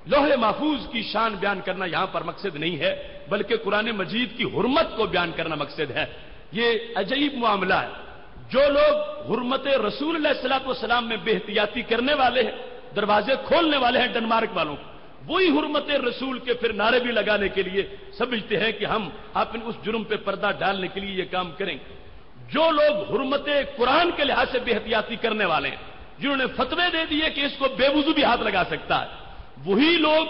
لوح محفوظ کی شان بیان کرنا یہاں پر مقصد نہیں ہے بلکہ قرآن مجید کی حرمت کو بیان کرنا مقصد ہے. یہ عجیب معاملہ ہے. جو لوگ حرمت رسول اللہ صلی اللہ علیہ وسلم میں بے احتیاطی کرنے والے ہیں، دروازے کھولنے والے ہیں ڈنمارک والوں، وہی حرمت رسول کے پھر نعرے بھی لگانے کے لیے سمجھتے ہیں کہ ہم اپنے اس جرم پہ پردہ ڈالنے کے لیے یہ کام کریں. جو لوگ حرمت قرآن کے لحاظ سے بے احتیاطی کرنے والے ہیں، جنہوں نے فتوے دے دیے کہ اس کو بے وضو بھی ہاتھ لگا سکتا ہے، وہی لوگ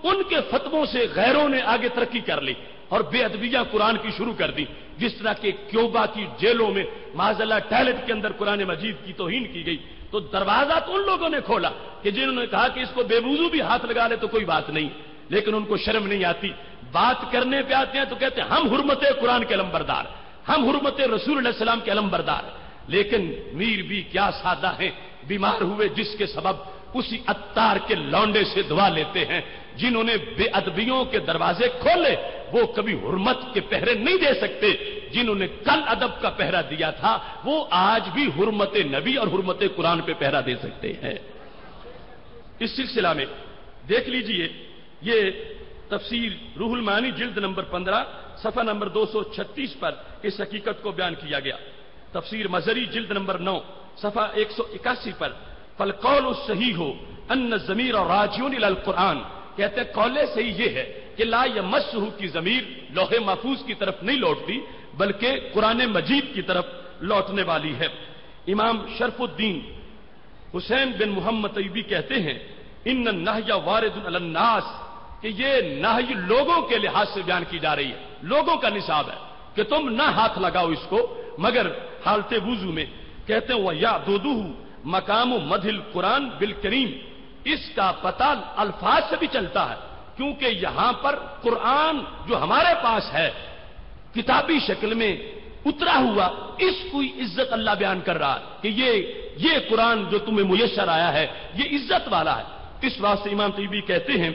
ان کے فتووں سے غیروں نے آگے ترقی کر لی. اور بے ادبیاں قرآن کی شروع کر دی، جس طرح کہ کیوبا کی جیلوں میں معاذ اللہ ٹائلٹ کے اندر قرآن مجید کی توہین کی گئی، تو دروازہ تو ان لوگوں نے کھولا کہ جنہوں نے کہا کہ اس کو بے وضو بھی ہاتھ لگا لے تو کوئی بات نہیں، لیکن ان کو شرم نہیں آتی، بات کرنے پہ آتے ہیں تو کہتے ہیں ہم حرمت قرآن کے علمبردار، ہم حرمت رسول علیہ السلام کے علمبردار۔ لیکن میر بھی کیا سادہ ہیں، بیمار ہوئے جس کے سبب اسی عطار کے لونڈے سے دعا لیتے ہیں، جنہوں نے بے ادبیوں کے دروازے کھولے وہ کبھی حرمت کے پہرے نہیں دے سکتے، جنہوں نے کل ادب کا پہرا دیا تھا وہ آج بھی حرمت نبی اور حرمت قرآن پہ پہرا دے سکتے ہیں۔ اس سلسلہ میں دیکھ لیجئے یہ تفسیر روح المعانی جلد نمبر 15 صفحہ نمبر 236 پر اس حقیقت کو بیان کیا گیا، تفسیر مظہری جلد نمبر 9 صفحہ 181 پر فالقول الصحیح ان الضمیر راجعون الی القرآن، کہتے ہیں قول صحیح یہ ہے کہ لا یمسہ کی ضمیر لوح محفوظ کی طرف نہیں لوٹتی بلکہ قرآن مجید کی طرف لوٹنے والی ہے۔ امام شرف الدین حسین بن محمد طیبی کہتے ہیں ان النہی وارد علی الناس، کہ یہ نہی لوگوں کے لحاظ سے بیان کی جا رہی ہے، لوگوں کا نصاب ہے کہ تم نہ ہاتھ لگاؤ اس کو مگر حالت وضو میں۔ کہتے ہیں وَيَعْضُدُهُ مقام مدح القرآن بالکریم، اس کا پتہ الفاظ سے بھی چلتا ہے، کیونکہ یہاں پر قرآن جو ہمارے پاس ہے کتابی شکل میں اترا ہوا، اس کی عزت اللہ بیان کر رہا ہے کہ یہ قرآن جو تمہیں میسر آیا ہے یہ عزت والا ہے۔ اس واسطے امام طیبی کہتے ہیں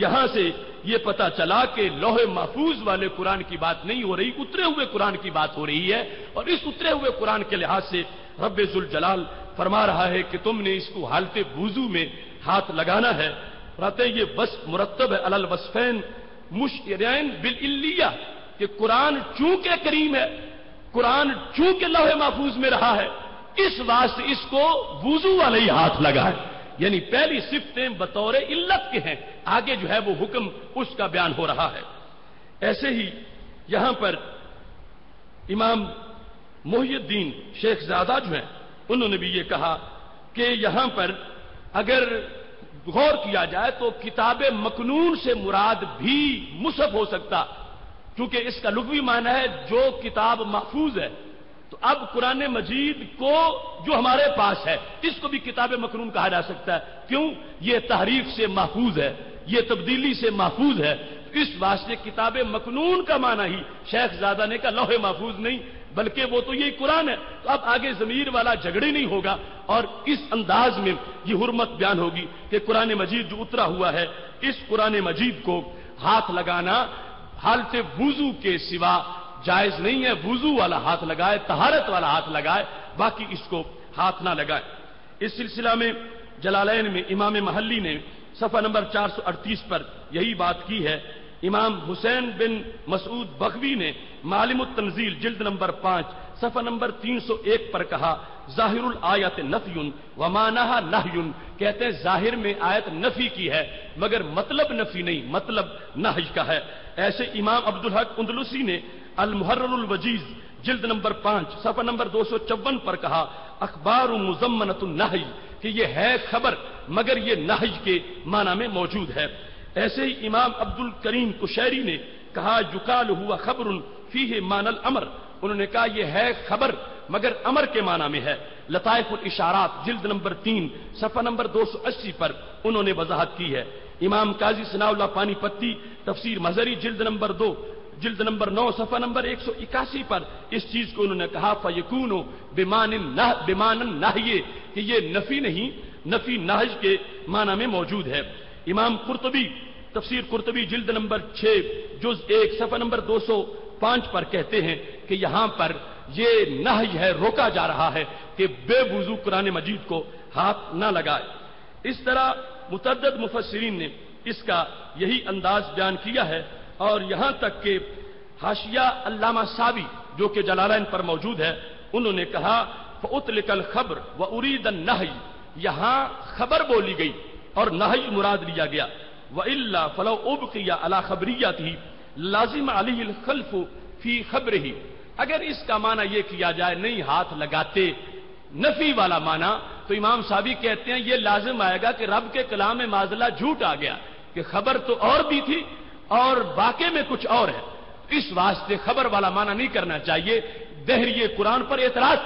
یہاں سے یہ پتہ چلا کہ لوح محفوظ والے قرآن کی بات نہیں ہو رہی، اترے ہوئے قرآن کی بات ہو رہی ہے، اور اس اترے ہوئے قرآن کے لحاظ سے رب ذوالجلال فرما رہا ہے کہ تم نے اس کو حالت وضو میں ہاتھ لگانا ہے۔ رہتے یہ وصف مرتب ہے علی الوصفین مشعرین بالعلیہ، کہ قرآن چونکہ کریم ہے، قرآن چونکہ لوح محفوظ میں رہا ہے، اس واسطے اس کو وضو والے ہی ہاتھ لگائے، یعنی پہلی صفتیں بطور علت کے ہیں، آگے جو ہے وہ حکم اس کا بیان ہو رہا ہے۔ ایسے ہی یہاں پر امام محی الدین شیخ زادہ جو ہیں انہوں نے بھی یہ کہا کہ یہاں پر اگر غور کیا جائے تو کتاب مکنون سے مراد بھی مصحف ہو سکتا، کیونکہ اس کا لغوی معنی ہے جو کتاب محفوظ ہے، تو اب قرآن مجید کو جو ہمارے پاس ہے اس کو بھی کتاب مکنون کہا جا سکتا ہے، کیوں؟ یہ تحریف سے محفوظ ہے، یہ تبدیلی سے محفوظ ہے، اس واسطے کتاب مکنون کا معنی ہی شیخ زادہ نے کہا لوح محفوظ نہیں بلکہ وہ تو یہی قرآن ہے، تو اب آگے ضمیر والا جھگڑے نہیں ہوگا، اور اس انداز میں یہ حرمت بیان ہوگی کہ قرآن مجید جو اترا ہوا ہے اس قرآن مجید کو ہاتھ لگانا حالت وضو کے سوا جائز نہیں ہے، وضو والا ہاتھ لگائے، طہارت والا ہاتھ لگائے، باقی اس کو ہاتھ نہ لگائے۔ اس سلسلہ میں جلالین میں امام محلی نے صفحہ نمبر 438 پر یہی بات کی ہے۔ امام حسین بن مسعود بغوی نے معالم التنزیل جلد نمبر 5 صفحہ نمبر 301 پر کہا ظاہر الآیت نفی ومعناها نہی، کہتے ہیں ظاہر میں آیت نفی کی ہے مگر مطلب نفی نہیں، مطلب نہی کا ہے۔ ایسے امام عبدالحق اندلسی نے المحرر الوجیز جلد نمبر 5 صفحہ نمبر 254 پر کہا اخبار مضمنۃ النہی، کہ یہ ہے خبر مگر یہ نہی کے معنی میں موجود ہے۔ ایسے ہی امام عبد الکریم قشیری نے کہا یقال ہوا خبر فیہ معنی الامر، انہوں نے کہا یہ ہے خبر مگر امر کے معنی میں ہے۔ لطائف الاشارات جلد نمبر 3 صفحہ نمبر 280 پر انہوں نے وضاحت کی ہے۔ امام قاضی ثناء اللہ پانی پتی تفسیر مظہری جلد نمبر 2 جلد نمبر 9 صفحہ نمبر 181 پر اس چیز کو انہوں نے کہا فیکون بمعنی نہی، کہ یہ نفی نہیں، نفی نہی کے معنی میں موجود ہے۔ امام قرطبی تفسیر قرطبی جلد نمبر 6 جز 1 صفحہ نمبر 205 پر کہتے ہیں کہ یہاں پر یہ نہی ہے، روکا جا رہا ہے کہ بے وضو قرآن مجید کو ہاتھ نہ لگائے۔ اس طرح متعدد مفسرین نے اس کا یہی انداز بیان کیا ہے، اور یہاں تک کہ حاشیہ علامہ ساوی جو کہ جلالین پر موجود ہے انہوں نے کہا فأطلق الخبر وأريد النهي، یہاں خبر بولی گئی اور نہی مراد لیا گیا، وإلا فلو أبقي على خبریته لازم عليه الخلف في خبره، اگر اس کا معنی یہ کیا جائے نہیں ہاتھ لگاتے نفی والا معنی، تو امام صاحبی کہتے ہیں یہ لازم آئے گا کہ رب کے کلام میں معاذ اللہ جھوٹ آ گیا، کہ خبر تو اور بھی تھی اور واقع میں کچھ اور ہے، اس واسطے خبر والا معنی نہیں کرنا چاہیے. دہریے قرآن پر اعتراض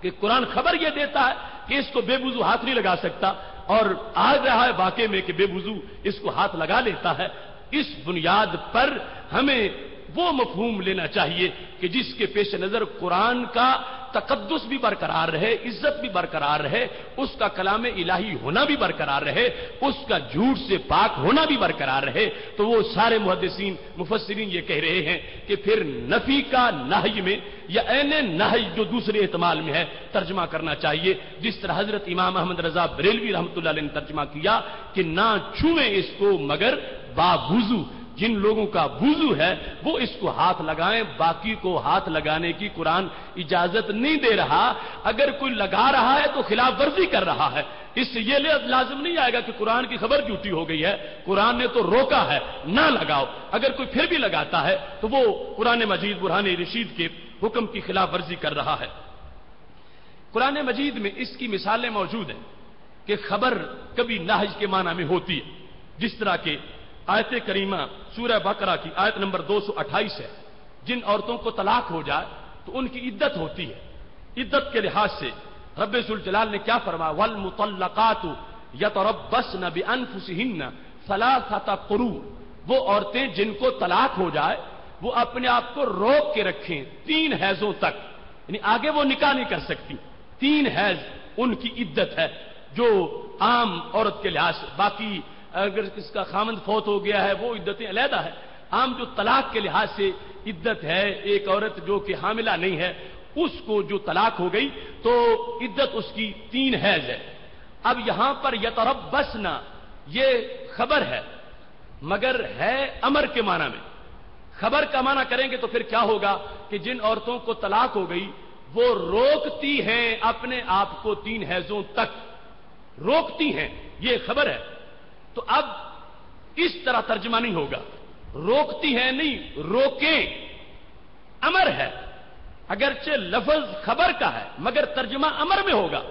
کہ قرآن خبر یہ دیتا ہے کہ اس کو بے وضو ہاتھ نہیں لگا سکتا، اور آ رہا ہے واقعے میں کہ بے وضو اس کو ہاتھ لگا لیتا ہے. اس بنیاد پر ہمیں وہ مفہوم لینا چاہیے کہ جس کے پیش نظر قرآن کا تقدس بھی برقرار رہے، عزت بھی برقرار رہے، اس کا کلام الہی ہونا بھی برقرار رہے، اس کا جھوٹ سے پاک ہونا بھی برقرار رہے. تو وہ سارے محدثین مفسرین یہ کہہ رہے ہیں کہ پھر نفی کا نہی میں یا عین نہی جو دوسرے احتمال میں ہے ترجمہ کرنا چاہیے، جس طرح حضرت امام احمد رضا بریلوی رحمۃ اللہ علیہ نے ترجمہ کیا کہ نہ چھوئیں اس کو مگر باوضو. جن لوگوں کا وضو ہے وہ اس کو ہاتھ لگائیں، باقی کو ہاتھ لگانے کی قرآن اجازت نہیں دے رہا. اگر کوئی لگا رہا ہے تو خلاف ورزی کر رہا ہے. اس سے یہ لازم نہیں آئے گا کہ قرآن کی خبر جھوٹی ہو گئی ہے. قرآن نے تو روکا ہے نہ لگاؤ. اگر کوئی پھر بھی لگاتا ہے تو وہ قرآن مجید برہان رشید کے حکم کی خلاف ورزی کر رہا ہے. قرآن مجید میں اس کی مثالیں موجود ہیں کہ خبر کبھی نہج کے معنی میں ہوتی ہے، جس طرح کہ آیت کریمہ سورہ بقرہ کی آیت نمبر 228 ہے. جن عورتوں کو طلاق ہو جائے تو ان کی عدت ہوتی ہے. عدت کے لحاظ سے رب ذوالجلال نے کیا فرمایا؟ والمطلقات یتربصن بانفسہن ثلاثۃ قروء. وہ عورتیں جن کو طلاق ہو جائے وہ اپنے آپ کو روک کے رکھیں 3 حیضوں تک، یعنی آگے وہ نکاح نہیں کر سکتی. 3 حیض ان کی عدت ہے جو عام عورت کے لحاظ سے. باقی اگر اس کا خامند فوت ہو گیا ہے وہ عدتیں علیحدہ ہے. عام جو طلاق کے لحاظ سے عدت ہے، ایک عورت جو کہ حاملہ نہیں ہے اس کو جو طلاق ہو گئی تو عدت اس کی 3 حیض ہے. اب یہاں پر یتربصن یہ خبر ہے مگر ہے امر کے معنی میں. خبر کا معنی کریں گے تو پھر کیا ہوگا کہ جن عورتوں کو طلاق ہو گئی وہ روکتی ہیں اپنے آپ کو 3 حیضوں تک، روکتی ہیں، یہ خبر ہے. تو اب اس طرح ترجمہ نہیں ہوگا، روکتی ہیں نہیں، روکیں، امر ہے. اگرچہ لفظ خبر کا ہے مگر ترجمہ امر میں ہوگا،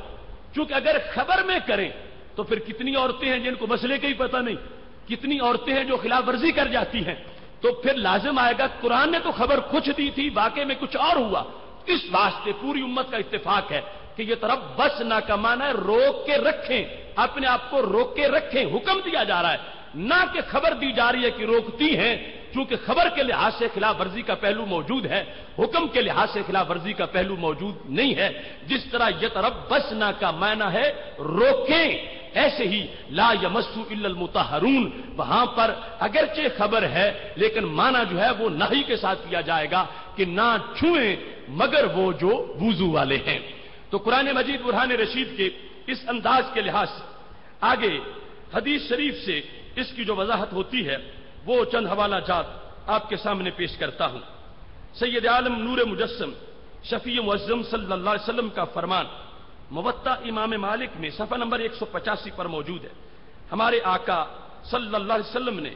چونکہ اگر خبر میں کریں تو پھر کتنی عورتیں ہیں جن کو مسئلے کا ہی پتہ نہیں، کتنی عورتیں ہیں جو خلاف ورزی کر جاتی ہیں. تو پھر لازم آئے گا قرآن نے تو خبر کچھ دی تھی، واقعے میں کچھ اور ہوا. اس واسطے پوری امت کا اتفاق ہے کہ یہ تربصن کا معنی ہے روک کے رکھیں، اپنے آپ کو روک کے رکھیں. حکم دیا جا رہا ہے نہ کہ خبر دی جا رہی ہے کہ روکتی ہیں، چونکہ خبر کے لحاظ سے خلاف ورزی کا پہلو موجود ہے، حکم کے لحاظ سے خلاف ورزی کا پہلو موجود نہیں ہے. جس طرح یتربصن کا معنی ہے روکیں، ایسے ہی لا یمس الا المطہرون وہاں پر اگرچہ خبر ہے لیکن معنی جو ہے وہ نہی کے ساتھ کیا جائے گا کہ نہ چھوئیں مگر وہ جو وضو والے ہیں. تو قرآن مجید برہان رشید کے اس انداز کے لحاظ سے آگے حدیث شریف سے اس کی جو وضاحت ہوتی ہے وہ چند حوالہ جات آپ کے سامنے پیش کرتا ہوں. سید عالم نور مجسم شفیع معظم صلی اللہ علیہ وسلم کا فرمان موطا امام مالک میں صفحہ نمبر 185 پر موجود ہے. ہمارے آقا صلی اللہ علیہ وسلم نے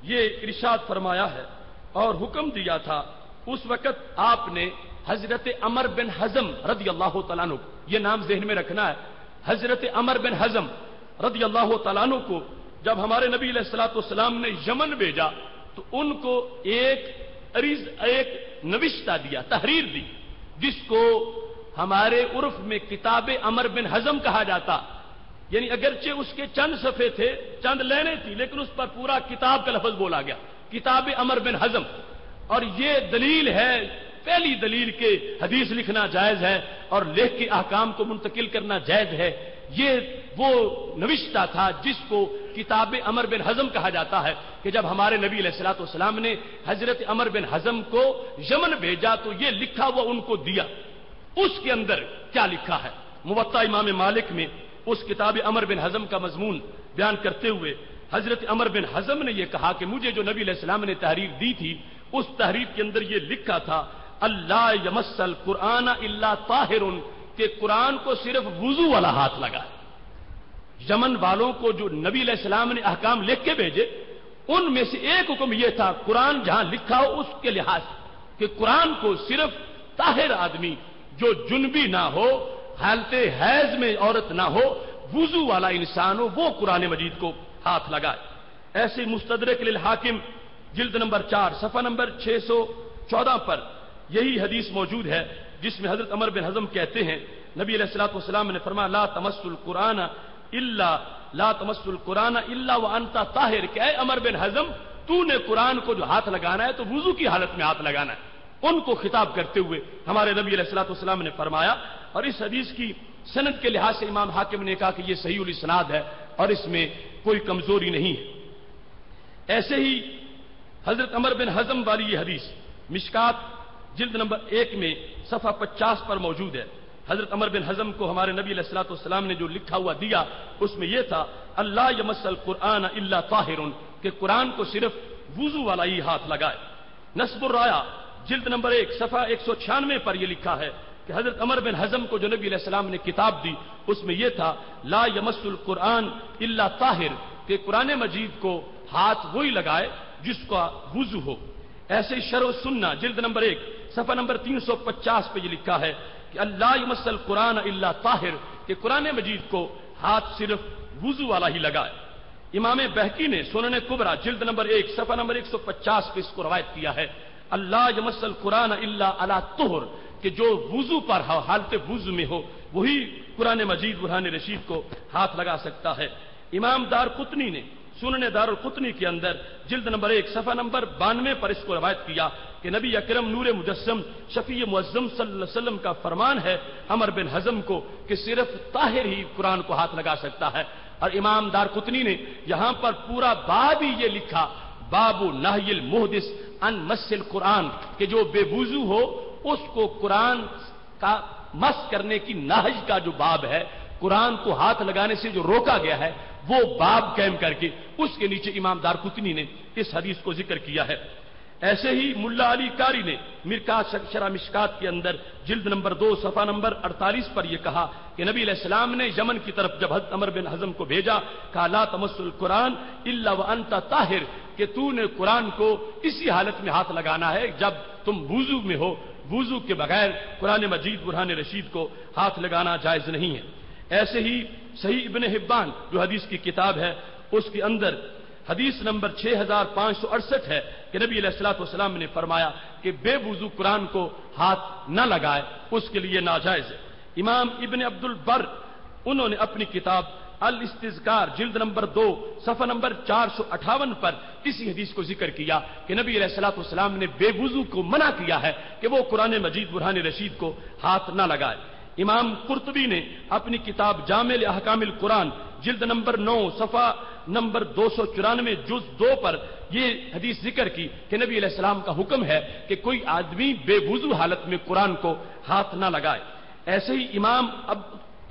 یہ ارشاد فرمایا ہے اور حکم دیا تھا. اس وقت آپ نے حضرت عمر بن حزم رضی اللہ تعالیٰ عنہ، یہ نام ذہن میں رکھنا ہے، حضرت عمر بن حزم رضی اللہ تعالیٰ عنہ کو جب ہمارے نبی علیہ الصلوۃ والسلام نے یمن بھیجا تو ان کو ایک نوشتہ دیا، تحریر دی، جس کو ہمارے عرف میں کتاب عمر بن حزم کہا جاتا. یعنی اگرچہ اس کے چند صفحے تھے، چند لائنیں تھی، لیکن اس پر پورا کتاب کا لفظ بولا گیا، کتاب عمر بن حزم. اور یہ دلیل ہے، پہلی دلیل کے حدیث لکھنا جائز ہے اور لکھ کے احکام کو منتقل کرنا جائز ہے. یہ وہ نوشتہ تھا جس کو کتاب عمر بن حزم کہا جاتا ہے کہ جب ہمارے نبی علیہ الصلوۃ والسلام نے حضرت عمر بن حزم کو یمن بھیجا تو یہ لکھا ہوا ان کو دیا. اس کے اندر کیا لکھا ہے؟ موطا امام مالک میں اس کتاب عمر بن حزم کا مضمون بیان کرتے ہوئے حضرت عمر بن حزم نے یہ کہا کہ مجھے جو نبی علیہ السلام نے تحریر دی تھی اس تحریر کے اندر یہ لکھا تھا اللہ یمس القرآن الا طاہر، کہ قرآن کو صرف وضو والا ہاتھ لگا. یمن والوں کو جو نبی علیہ السلام نے احکام لکھ کے بھیجے ان میں سے ایک حکم یہ تھا قرآن جہاں لکھا ہو اس کے لحاظ کہ قرآن کو صرف طاہر آدمی جو جنبی نہ ہو، حالت حیض میں عورت نہ ہو، وضو والا انسان ہو، وہ قرآن مجید کو ہاتھ لگائے. ایسے مستدرک للحاکم جلد نمبر 4 صفحہ نمبر 614 پر یہی حدیث موجود ہے جس میں حضرت عمر بن حزم کہتے ہیں نبی علیہ الصلوۃ والسلام نے فرمایا لا تمس القرآن الا وانت طاہر، کہ اے عمر بن حزم تو نے قرآن کو جو ہاتھ لگانا ہے تو وضو کی حالت میں ہاتھ لگانا ہے. ان کو خطاب کرتے ہوئے ہمارے نبی علیہ الصلوۃ والسلام نے فرمایا. اور اس حدیث کی سند کے لحاظ سے امام حاکم نے کہا کہ یہ صحیح الاسناد ہے اور اس میں کوئی کمزوری نہیں ہے. ایسے ہی حضرت عمر بن حزم والی یہ حدیث مشکات جلد نمبر 1 میں صفحہ 50 پر موجود ہے. حضرت عمر بن حزم کو ہمارے نبی علیہ الصلوۃ والسلام نے جو لکھا ہوا دیا اس میں یہ تھا اللہ یمس القرآن الا طاہر، کہ قرآن کو صرف وضو والا ہی ہاتھ لگائے. نصب الرایا جلد نمبر 1 صفحہ 196 پر یہ لکھا ہے کہ حضرت عمر بن حزم کو جو نبی علیہ السلام نے کتاب دی اس میں یہ تھا لا یمس القرآن الا طاہر، کہ قرآن مجید کو ہاتھ وہی لگائے جس کا وضو ہو. ایسے شرح السنہ جلد نمبر 1 صفحہ نمبر 350 پہ یہ لکھا ہے کہ اللہ یمس القرآن الا طاہر، کہ قرآن مجید کو ہاتھ صرف وضو والا ہی لگائے. امام بہقی نے سنن کبریٰ جلد نمبر 1 صفحہ نمبر 150 پہ اس کو روایت کیا ہے اللہ یمس القرآن الا علی طہر، کہ جو وضو پر حالت وضو میں ہو وہی قرآن مجید برہان رشید کو ہاتھ لگا سکتا ہے. امام دارقطنی نے سنن دارقطنی کے اندر جلد نمبر 1 صفحہ نمبر 92 پر اس کو روایت کیا کہ نبی اکرم نور مجسم شفیع معظم صلی اللہ علیہ وسلم کا فرمان ہے عمر بن حزم کو کہ صرف طاہر ہی قرآن کو ہاتھ لگا سکتا ہے. اور امام دارقطنی نے یہاں پر پورا باب ہی یہ لکھا باب نہی المحدث عن مس القرآن، کہ جو بے وضو ہو اس کو قرآن کا مس کرنے کی نہج کا جو باب ہے، قرآن کو ہاتھ لگانے سے جو روکا گیا ہے وہ باب قائم کر کے اس کے نیچے امام دارقطنی نے اس حدیث کو ذکر کیا ہے. ایسے ہی ملا علی قاری نے مرکات شرح مشکات کے اندر جلد نمبر 2 صفحہ نمبر 48 پر یہ کہا کہ نبی علیہ السلام نے یمن کی طرف جب حضرت عمر بن حزم کو بھیجا کہا لا تمس القرآن الا وانت طاہر، کہ تو نے قرآن کو اسی حالت میں ہاتھ لگانا ہے جب تم وضو میں ہو، وضو کے بغیر قرآن مجید برہان رشید کو ہاتھ لگانا جائز نہیں ہے. ایسے ہی صحیح ابن حبان جو حدیث کی کتاب ہے اس کے اندر حدیث نمبر 6568 ہے کہ نبی علیہ الصلوۃ والسلام نے فرمایا کہ بے وضو قرآن کو ہاتھ نہ لگائے، اس کے لیے ناجائز ہے. امام ابن عبد البر انہوں نے اپنی کتاب الاستذکار جلد نمبر 2 صفحہ نمبر 458 پر اسی حدیث کو ذکر کیا کہ نبی علیہ الصلوۃ والسلام نے بے وضو کو منع کیا ہے کہ وہ قرآن مجید برہان رشید کو ہاتھ نہ لگائے. امام قرطبی نے اپنی کتاب جامع احکام القرآن جلد نمبر 9 صفحہ نمبر 294 جز 2 پر یہ حدیث ذکر کی کہ نبی علیہ السلام کا حکم ہے کہ کوئی آدمی بے وضو حالت میں قرآن کو ہاتھ نہ لگائے. ایسے ہی امام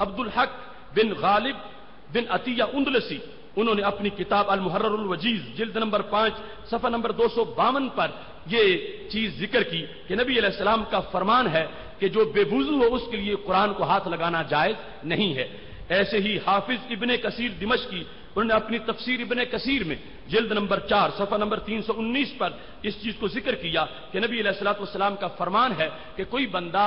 عبد الحق بن غالب بن عطیہ اندلسی انہوں نے اپنی کتاب المحرر الوجیز جلد نمبر 5 صفحہ نمبر 252 پر یہ چیز ذکر کی کہ نبی علیہ السلام کا فرمان ہے کہ جو بے وضو ہو اس کے لیے قرآن کو ہاتھ لگانا جائز نہیں ہے. ایسے ہی حافظ ابن کثیر دمشقی انہوں نے اپنی تفسیر ابن کثیر میں جلد نمبر 4 صفحہ نمبر 319 پر اس چیز کو ذکر کیا کہ نبی علیہ الصلوۃ والسلام کا فرمان ہے کہ کوئی بندہ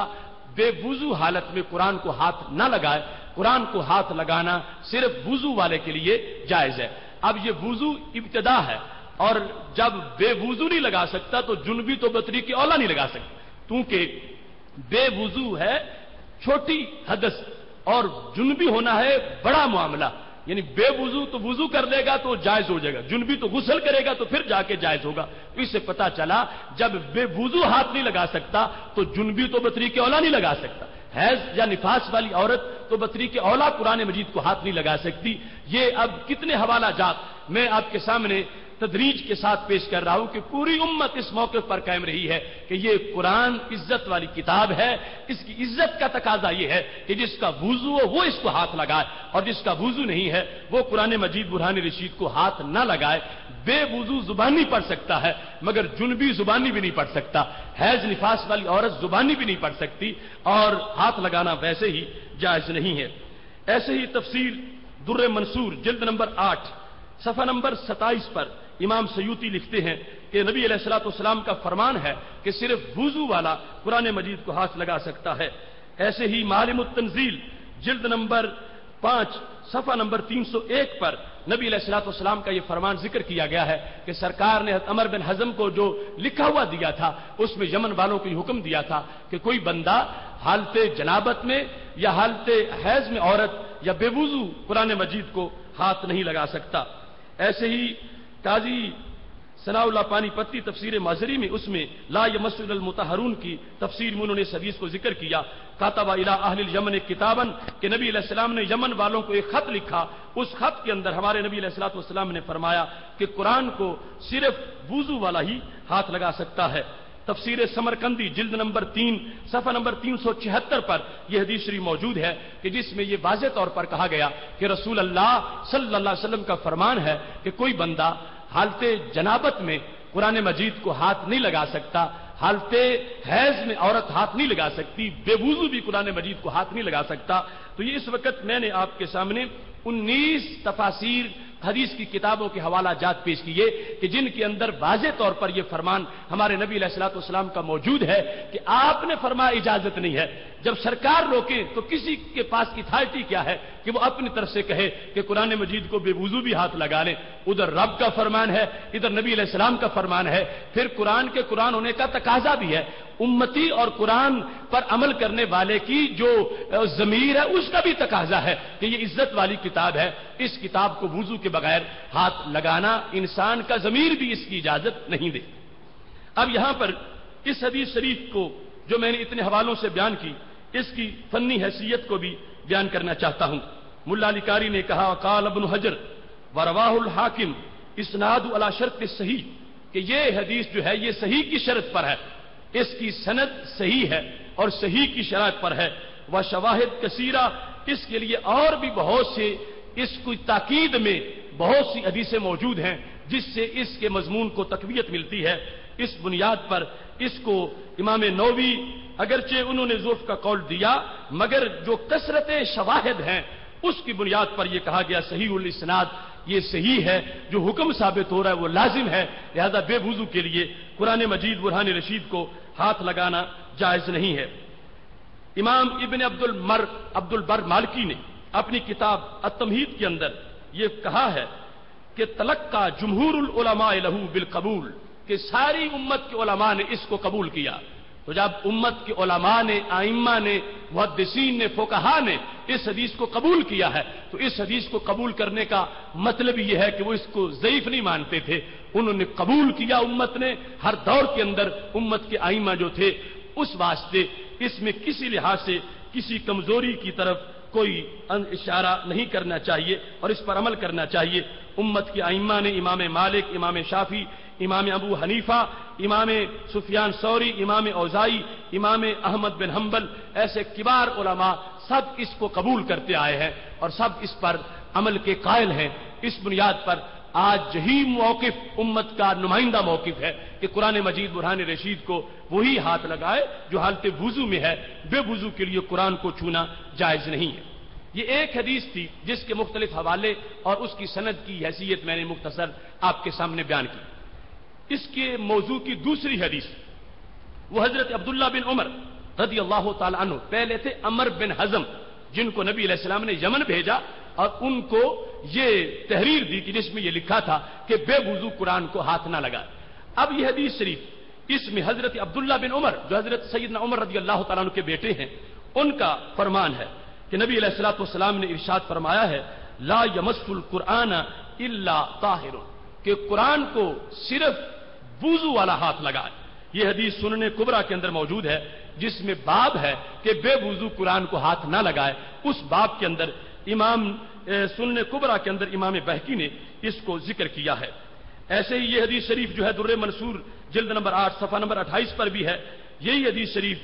بے وضو حالت میں قرآن کو ہاتھ نہ لگائے، قرآن کو ہاتھ لگانا صرف وضو والے کے لیے جائز ہے. اب یہ وضو ابتدا ہے اور جب بے وضو نہیں لگا سکتا تو جنبی تو بطری کے اولا نہیں لگا سکتا، کیونکہ بے وضو ہے چھوٹی حدث اور جنبی ہونا ہے بڑا معاملہ. یعنی بے وضو تو وضو کر لے گا تو جائز ہو جائے گا، جنبی تو غسل کرے گا تو پھر جا کے جائز ہوگا. تو اس سے پتا چلا جب بے وضو ہاتھ نہیں لگا سکتا تو جنبی تو بطری کے اولا نہیں لگا سکتا. حیض یا نفاس والی عورت تو بطری کے اولا قرآن مجید کو ہاتھ نہیں لگا سکتی. یہ اب کتنے حوالہ جات میں آپ کے سامنے تدریج کے ساتھ پیش کر رہا ہوں کہ پوری امت اس موقع پر قائم رہی ہے کہ یہ قرآن عزت والی کتاب ہے. اس کی عزت کا تقاضا یہ ہے کہ جس کا وضو ہو وہ اس کو ہاتھ لگائے اور جس کا وضو نہیں ہے وہ قرآن مجید برہان رشید کو ہاتھ نہ لگائے. بے وضو زبانی پڑھ سکتا ہے مگر جنبی زبانی بھی نہیں پڑھ سکتا، حیض نفاس والی عورت زبانی بھی نہیں پڑھ سکتی اور ہاتھ لگانا ویسے ہی جائز نہیں ہے. ایسے ہی تفسیر در منصور جلد نمبر 8 صفحہ نمبر 27 پر امام سیوطی لکھتے ہیں کہ نبی علیہ الصلوۃ والسلام کا فرمان ہے کہ صرف وضو والا قرآن مجید کو ہاتھ لگا سکتا ہے. ایسے ہی معالم التنزیل جلد نمبر 5 صفحہ نمبر 301 پر نبی علیہ الصلوۃ والسلام کا یہ فرمان ذکر کیا گیا ہے کہ سرکار نے عمر بن حزم کو جو لکھا ہوا دیا تھا اس میں یمن والوں کو یہ حکم دیا تھا کہ کوئی بندہ حالت جنابت میں یا حالت حیض میں عورت یا بے وضو قرآن مجید کو ہاتھ نہیں لگا سکتا۔ ایسے ہی قاضی ثناء اللہ پانی پتی تفسیر مازری میں اس میں لا یمس الا المطہرون کی تفسیر میں انہوں نے اس حدیث کو ذکر کیا، کاتب الی اہل الیمن کتابا، کہ نبی علیہ السلام نے یمن والوں کو ایک خط لکھا، اس خط کے اندر ہمارے نبی علیہ الصلوۃ والسلام نے فرمایا کہ قرآن کو صرف وضو والا ہی ہاتھ لگا سکتا ہے۔ تفسیر سمرقندی جلد نمبر 3 صفحہ نمبر 376 پر یہ حدیث شریف موجود ہے کہ جس میں یہ واضح طور پر کہا گیا کہ رسول اللہ صلی اللہ علیہ وسلم کا فرمان ہے کہ کوئی بندہ حالت جنابت میں قرآن مجید کو ہاتھ نہیں لگا سکتا، حالت حیض میں عورت ہاتھ نہیں لگا سکتی، بے وضو بھی قرآن مجید کو ہاتھ نہیں لگا سکتا۔ تو یہ اس وقت میں نے آپ کے سامنے 19 تفاسیر حدیث کی کتابوں کے حوالہ جات پیش کیے کہ جن کے اندر واضح طور پر یہ فرمان ہمارے نبی علیہ الصلوۃ والسلام کا موجود ہے کہ آپ نے فرمایا اجازت نہیں ہے۔ جب سرکار روکے تو کسی کے پاس اتھارٹی کیا ہے کہ وہ اپنی طرف سے کہے کہ قرآن مجید کو بے وضو بھی ہاتھ لگا لیں؟ ادھر رب کا فرمان ہے، ادھر نبی علیہ السلام کا فرمان ہے، پھر قرآن کے قرآن ہونے کا تقاضا بھی ہے، امتی اور قرآن پر عمل کرنے والے کی جو ضمیر ہے اس کا بھی تقاضا ہے کہ یہ عزت والی کتاب ہے، اس کتاب کو وضو کے بغیر ہاتھ لگانا انسان کا ضمیر بھی اس کی اجازت نہیں دے۔ اب یہاں پر اس حدیث شریف کو جو میں نے اتنے حوالوں سے بیان کی، اس کی فنی حیثیت کو بھی بیان کرنا چاہتا ہوں۔ ملا علی قاری نے کہا قال ابن حجر ورواہ الحاکم اسناد علی شرط صحیح، کہ یہ حدیث جو ہے یہ صحیح کی شرط پر ہے، اس کی سند صحیح ہے اور صحیح کی شرائط پر ہے، وشواہد کثیرہ، اس کے لیے اور بھی بہت سے اس کی تاکید میں بہت سی حدیثیں موجود ہیں جس سے اس کے مضمون کو تقویت ملتی ہے۔ اس بنیاد پر اس کو امام نووی اگرچہ انہوں نے ضعف کا قول دیا مگر جو کثرت شواہد ہیں اس کی بنیاد پر یہ کہا گیا صحیح الاسناد، یہ صحیح ہے، جو حکم ثابت ہو رہا ہے وہ لازم ہے، لہذا بے وضو کے لیے قرآن مجید برہان رشید کو ہاتھ لگانا جائز نہیں ہے۔ امام ابن عبد البر مالکی نے اپنی کتاب التمہید کے اندر یہ کہا ہے کہ تلقى جمہور العلماء لہو بالقبول، کہ ساری امت کے علماء نے اس کو قبول کیا۔ تو جب امت کے علماء نے، ائمہ نے، محدثین نے، فقہاء نے اس حدیث کو قبول کیا ہے تو اس حدیث کو قبول کرنے کا مطلب یہ ہے کہ وہ اس کو ضعیف نہیں مانتے تھے، انہوں نے قبول کیا، امت نے ہر دور کے اندر امت کے ائمہ جو تھے، اس واسطے اس میں کسی لحاظ سے کسی کمزوری کی طرف کوئی اشارہ نہیں کرنا چاہیے اور اس پر عمل کرنا چاہیے۔ امت کے ائمہ نے امام مالک، امام شافعی، امام ابو حنیفہ، امام سفیان ثوری، امام اوزاعی، امام احمد بن حنبل، ایسے کبار علماء سب اس کو قبول کرتے آئے ہیں اور سب اس پر عمل کے قائل ہیں۔ اس بنیاد پر آج یہی موقف امت کا نمائندہ موقف ہے کہ قرآن مجید برہان رشید کو وہی ہاتھ لگائے جو حالت وضو میں ہے، بے وضو کے لیے قرآن کو چھونا جائز نہیں ہے۔ یہ ایک حدیث تھی جس کے مختلف حوالے اور اس کی سند کی حیثیت میں نے مختصر آپ کے سامنے بیان کی۔ اس کے موضوع کی دوسری حدیث وہ حضرت عبداللہ بن عمر رضی اللہ تعالی عنہ، پہلے تھے عمر بن حزم جن کو نبی علیہ السلام نے یمن بھیجا اور ان کو یہ تحریر دی کہ جس میں یہ لکھا تھا کہ بے وضو قرآن کو ہاتھ نہ لگائے۔ اب یہ حدیث شریف اس میں حضرت عبداللہ بن عمر جو حضرت سیدنا عمر رضی اللہ تعالیٰ عنہ کے بیٹے ہیں ان کا فرمان ہے کہ نبی علیہ الصلوۃ والسلام نے ارشاد فرمایا ہے لا یمس القرآن الا طاہر، کہ قرآن کو صرف وضو والا ہاتھ لگائے۔ یہ حدیث سنن کبریٰ کے اندر موجود ہے جس میں باب ہے کہ بے وضو قرآن کو ہاتھ نہ لگائے۔ اس باب کے اندر امام سنن کبریٰ کے اندر امام بہقی نے اس کو ذکر کیا ہے۔ ایسے ہی یہ حدیث شریف جو ہے در منصور جلد نمبر 8 صفحہ نمبر 28 پر بھی ہے۔ یہی حدیث شریف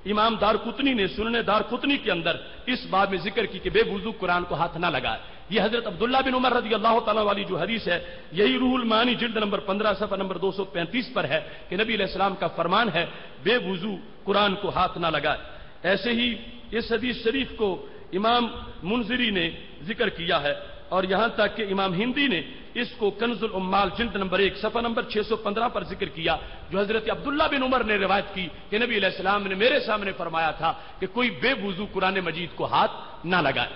امام دارقطنی نے سنن دارقطنی کے اندر اس باب میں ذکر کی کہ بے وضو قرآن کو ہاتھ نہ لگائے۔ یہ حضرت عبداللہ بن عمر رضی اللہ تعالیٰ والی جو حدیث ہے یہی روح المعانی جلد نمبر 15 صفحہ نمبر 235 پر ہے کہ نبی علیہ السلام کا فرمان ہے بے وضو قرآن کو ہاتھ نہ لگائے۔ ایسے ہی اس حدیث شریف کو امام منذری نے ذکر کیا ہے اور یہاں تک کہ امام ہندی نے اس کو کنز العمال جلد نمبر 1 صفحہ نمبر 615 پر ذکر کیا جو حضرت عبداللہ بن عمر نے روایت کی کہ نبی علیہ السلام نے میرے سامنے فرمایا تھا کہ کوئی بے وضو قرآن مجید کو ہاتھ نہ لگائے۔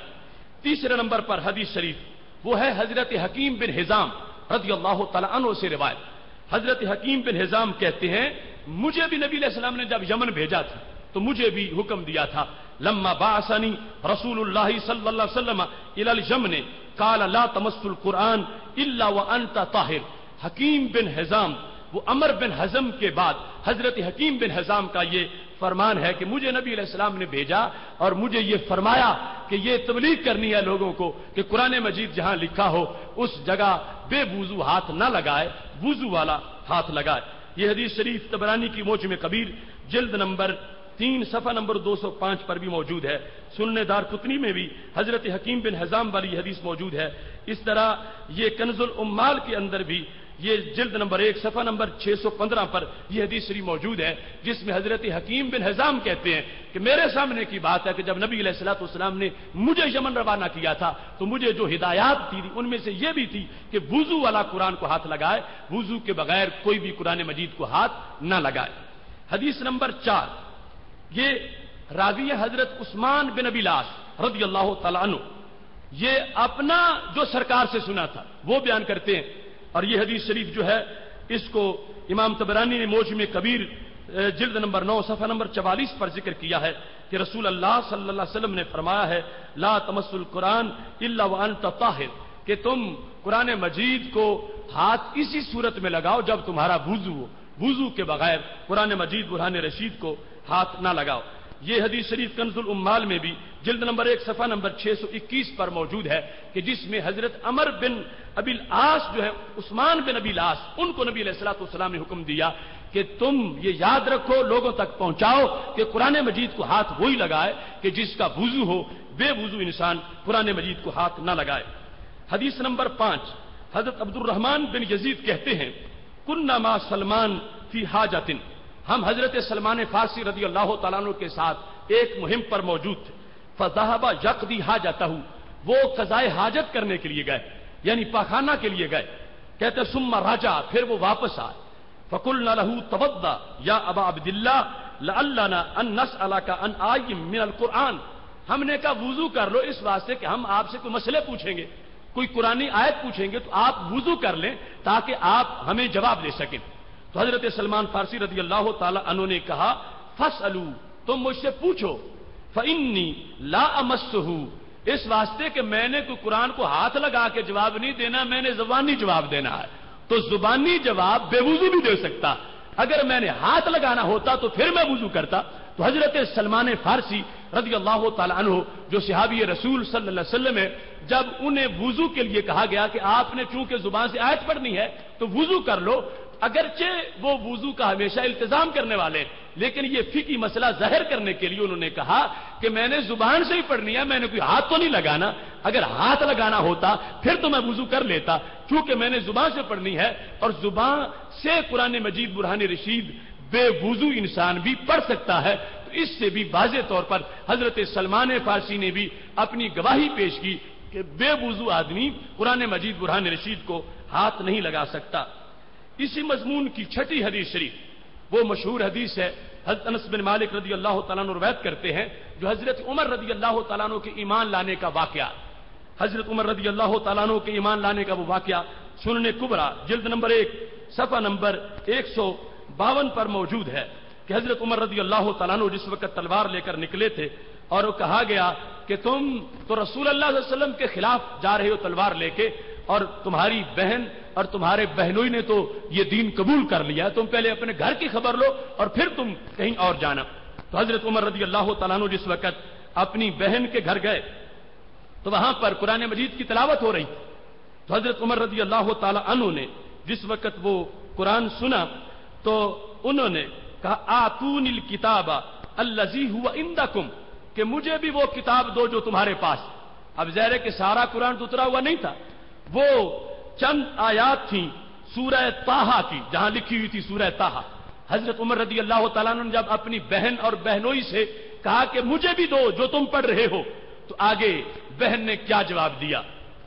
تیسرے نمبر پر حدیث شریف وہ ہے حضرت حکیم بن حزام رضی اللہ تعالی عنہ سے روایت. حضرت حکیم بن حزام کہتے ہیں مجھے بھی نبی علیہ السلام نے جب یمن بھیجا تھا تو مجھے بھی حکم دیا تھا. لما بعثنی رسول اللہ صلی اللہ علیہ وسلم الی الیمن قال لا تمس القرآن الا وانت طاہر. حکیم بن حزام وہ عمر بن حزم کے بعد حضرت حکیم بن حزام کا یہ فرمان ہے کہ مجھے نبی علیہ السلام نے بھیجا اور مجھے یہ فرمایا کہ یہ تبلیغ کرنی ہے لوگوں کو کہ قرآن مجید جہاں لکھا ہو اس جگہ بے وضو ہاتھ نہ لگائے, وضو والا ہاتھ لگائے. یہ حدیث شریف طبرانی کی موجم کبیر جلد نمبر 3 صفحہ نمبر 205 پر بھی موجود ہے. سنن دارقطنی میں بھی حضرت حکیم بن حزام والی حدیث موجود ہے. اس طرح یہ کنز الامال کے اندر بھی یہ جلد نمبر 1 صفحہ نمبر 615 پر یہ حدیث شریف موجود ہے جس میں حضرت حکیم بن حزام کہتے ہیں کہ میرے سامنے کی بات ہے کہ جب نبی علیہ الصلوۃ والسلام نے مجھے یمن روانہ کیا تھا تو مجھے جو ہدایات تھی ان میں سے یہ بھی تھی کہ وضو والا قرآن کو ہاتھ لگائے, وضو کے بغیر کوئی بھی قرآن مجید کو ہاتھ نہ لگائے. حدیث نمبر 4 یہ راوی حضرت عثمان بن ابی العاص رضی اللہ تعالی عنہ, یہ اپنا جو سرکار سے سنا تھا وہ بیان کرتے ہیں. اور یہ حدیث شریف جو ہے اس کو امام طبرانی نے موجم کبیر جلد نمبر 9 صفحہ نمبر 44 پر ذکر کیا ہے کہ رسول اللہ صلی اللہ علیہ وسلم نے فرمایا ہے لا تمس القرآن الا وانت طاہر, کہ تم قرآن مجید کو ہاتھ اسی صورت میں لگاؤ جب تمہارا وضو ہو, وضو کے بغیر قرآن مجید برہان رشید کو ہاتھ نہ لگاؤ. یہ حدیث شریف کنز الامال میں بھی جلد نمبر 1 صفحہ نمبر 621 پر موجود ہے کہ جس میں حضرت عمر بن ابی العاص جو ہے عثمان بن ابی العاص ان کو نبی علیہ الصلوۃ والسلام نے حکم دیا کہ تم یہ یاد رکھو, لوگوں تک پہنچاؤ کہ قرآن مجید کو ہاتھ وہی لگائے کہ جس کا وضو ہو, بے وضو انسان قرآن مجید کو ہاتھ نہ لگائے. حدیث نمبر 5 حضرت عبد الرحمن بن یزید کہتے ہیں کننا مع سلمان فی حاجۃ, ہم حضرت سلمان فارسی رضی اللہ تعالیٰ عنہ کے ساتھ ایک مہم پر موجود تھے. فذهب یقضی حاجتہ, وہ قضائے حاجت کرنے کے لیے گئے یعنی پاخانہ کے لیے گئے. کہتے ثم رجع, پھر وہ واپس آئے. فقلنا له توضا یا ابا عبد اللہ لعلنا ان نسألک عن آیۃ من القرآن, ہم نے کہا وضو کر لو اس واسطے کہ ہم آپ سے کوئی مسئلے پوچھیں گے, کوئی قرآنی آیت پوچھیں گے تو آپ وضو کر لیں تاکہ آپ ہمیں جواب دے سکیں. تو حضرت سلمان فارسی رضی اللہ تعالی عنہ نے کہا فاسألوا, تم مجھ سے پوچھو. فإنی لا امسہ, اس واسطے کہ میں نے کوئی قرآن کو ہاتھ لگا کے جواب نہیں دینا, میں نے زبانی جواب دینا ہے. تو زبانی جواب بے وضو بھی دے سکتا, اگر میں نے ہاتھ لگانا ہوتا تو پھر میں وضو کرتا. تو حضرت سلمان فارسی رضی اللہ تعالی عنہ جو صحابی رسول صلی اللہ علیہ وسلم ہے, جب انہیں وضو کے لیے کہا گیا کہ آپ نے چونکہ زبان سے آیت پڑھنی ہے تو وضو کر لو, اگرچہ وہ وضو کا ہمیشہ التزام کرنے والے لیکن یہ فقہی مسئلہ ظاہر کرنے کے لیے انہوں نے کہا کہ میں نے زبان سے ہی پڑھنی ہے, میں نے کوئی ہاتھ تو نہیں لگانا, اگر ہاتھ لگانا ہوتا پھر تو میں وضو کر لیتا, چونکہ میں نے زبان سے پڑھنی ہے اور زبان سے قرآن مجید برہان رشید بے وضو انسان بھی پڑھ سکتا ہے. تو اس سے بھی واضح طور پر حضرت سلمان فارسی نے بھی اپنی گواہی پیش کی کہ بے وضو آدمی قرآن مجید برہان رشید کو ہاتھ نہیں لگا سکتا. اسی مضمون کی 6ٹھی حدیث شریف وہ مشہور حدیث ہے, حضرت انس بن مالک رضی اللہ تعالیٰ عنہ روایت کرتے ہیں جو حضرت عمر رضی اللہ تعالیٰ عنہ کے ایمان لانے کا واقعہ, حضرت عمر رضی اللہ تعالیٰ عنہ کے ایمان لانے کا وہ واقعہ سنن کبریٰ جلد نمبر 1 صفحہ نمبر 152 پر موجود ہے کہ حضرت عمر رضی اللہ تعالیٰ عنہ جس وقت تلوار لے کر نکلے تھے اور وہ کہا گیا کہ تم تو رسول اللہ صلی اللہ علیہ وسلم کے خلاف جا رہے ہو تلوار لے کے, اور تمہاری بہن اور تمہارے بہنوئی نے تو یہ دین قبول کر لیا, تم پہلے اپنے گھر کی خبر لو اور پھر تم کہیں اور جانا. تو حضرت عمر رضی اللہ تعالیٰ عنہ جس وقت اپنی بہن کے گھر گئے تو وہاں پر قرآن مجید کی تلاوت ہو رہی. تو حضرت عمر رضی اللہ تعالیٰ عنہ نے جس وقت وہ قرآن سنا تو انہوں نے کہا آتونی الکتاب الذی هو عندکم, کہ مجھے بھی وہ کتاب دو جو تمہارے پاس. اب ظاہر ہے کہ سارا قرآن تو اترا ہوا نہیں تھا, وہ چند آیات تھیں سورہ طٰہٰ کی جہاں لکھی ہوئی تھی سورہ طٰہٰ. حضرت عمر رضی اللہ تعالیٰ عنہ نے جب اپنی بہن اور بہنوئی سے کہا کہ مجھے بھی دو جو تم پڑھ رہے ہو, تو آگے بہن نے کیا جواب دیا.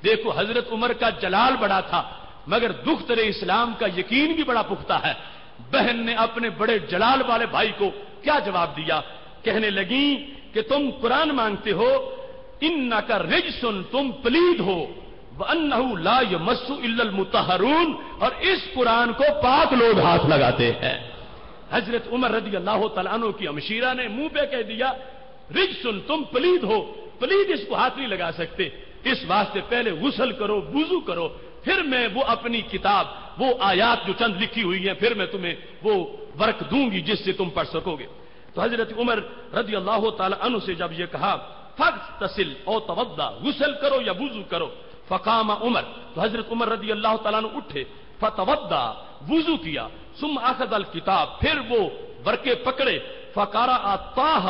دیکھو حضرت عمر کا جلال بڑا تھا مگر دختر اسلام کا یقین بھی بڑا پختہ ہے. بہن نے اپنے بڑے جلال والے بھائی کو کیا جواب دیا, کہنے لگیں کہ تم قرآن مانگتے ہو, انک رجسن, تم پلید ہو, وَأَنَّهُ لَا يَمَسُّ إِلَّا الْمُطَهَّرُونَ، اور اس قرآن کو پاک لوگ ہاتھ لگاتے ہیں۔ حضرت عمر رضی اللہ تعالیٰ عنہ کی ہمشیرہ نے منہ پہ کہہ دیا رجسن، تم پلید ہو، پلید اس کو ہاتھ نہیں لگا سکتے، اس واسطے پہلے غسل کرو، وضو کرو، پھر میں وہ اپنی کتاب، وہ آیات جو چند لکھی ہوئی ہیں، پھر میں تمہیں وہ ورق دوں گی جس سے تم پڑھ سکو گے۔ تو حضرت عمر رضی اللہ تعالیٰ عنہ سے جب یہ کہا فاغتسل او توضا، غسل کرو یا وضو کرو، فقام عمر، تو حضرت عمر رضی اللہ تعالیٰ عنہ اٹھے، فتوضا، وضو کیا، ثم اخذ الکتاب، پھر وہ ورقے پکڑے، فقرأ طٰہ،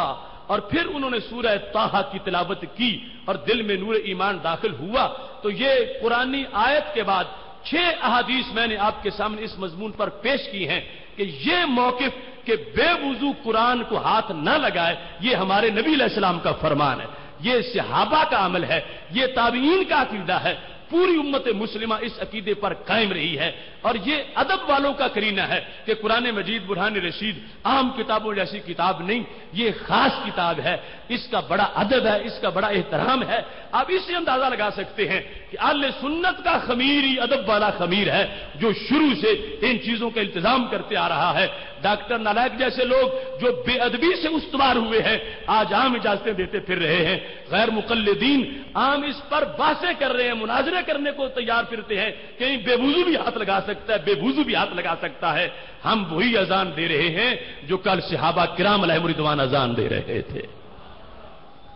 اور پھر انہوں نے سورہ طٰہ کی تلاوت کی اور دل میں نور ایمان داخل ہوا۔ تو یہ قرآنی آیت کے بعد 6 احادیث میں نے آپ کے سامنے اس مضمون پر پیش کی ہیں کہ یہ موقف کہ بے وضو قرآن کو ہاتھ نہ لگائے، یہ ہمارے نبی علیہ السلام کا فرمان ہے، یہ صحابہ کا عمل ہے، یہ تابعین کا عقیدہ ہے، پوری امت مسلمہ اس عقیدے پر قائم رہی ہے، اور یہ ادب والوں کا کرینہ ہے کہ قرآن مجید برہان رشید عام کتابوں جیسی کتاب نہیں، یہ خاص کتاب ہے، اس کا بڑا ادب ہے، اس کا بڑا احترام ہے۔ آپ اس سے اندازہ لگا سکتے ہیں کہ اہل سنت کا خمیر ہی ادب والا خمیر ہے، جو شروع سے ان چیزوں کا التزام کرتے آ رہا ہے۔ ڈاکٹر نالائق جیسے لوگ جو بے ادبی سے استوار ہوئے ہیں، آج عام اجازتیں دیتے پھر رہے ہیں، غیر مقلدین عام اس پر بحثیں کر رہے ہیں، مناظرے کرنے کو تیار پھرتے ہیں، کہیں بے وضو بھی ہاتھ لگا سکتا ہے، بے وضو بھی ہاتھ لگا سکتا ہے۔ ہم وہی اذان دے رہے ہیں جو کل صحابہ کرام علیہم رضوان اذان دے رہے تھے۔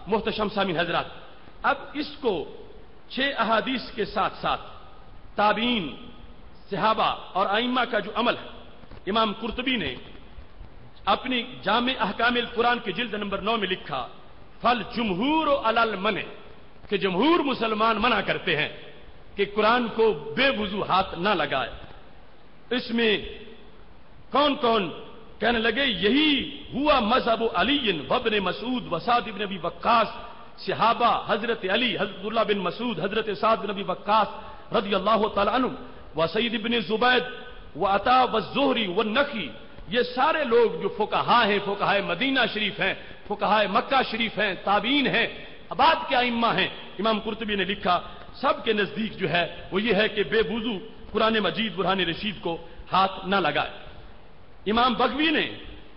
محتشم سامعین حضرات، اب اس کو 6 احادیث کے ساتھ ساتھ تابعین، صحابہ اور ائمہ کا جو عمل ہے، امام قرطبی نے اپنی جامع احکام القرآن کی جلد نمبر 9 میں لکھا فالجمہور علی المنع، کہ جمہور مسلمان منع کرتے ہیں کہ قرآن کو بے وضو ہاتھ نہ لگائے۔ اس میں کون کون کہنے لگے یہی ہوا مذہب علی وابن مسعود وسعد بن ابی وقاص، صحابہ حضرت علی، حضرت عبداللہ بن مسعود، حضرت سعد بن ابی وقاص رضی اللہ تعالی عنہ، وسعید بن زبید وعطا والزہری والنخعی، یہ سارے لوگ جو فقہا ہیں، فقہا مدینہ شریف ہیں، فقہا مکہ شریف ہیں، تابعین ہیں، بعد کے ائمہ ہیں، امام قرطبی نے لکھا سب کے نزدیک جو ہے وہ یہ ہے کہ بے وضو قرآن مجید برہان رشید کو ہاتھ نہ لگائے۔ امام بغوی نے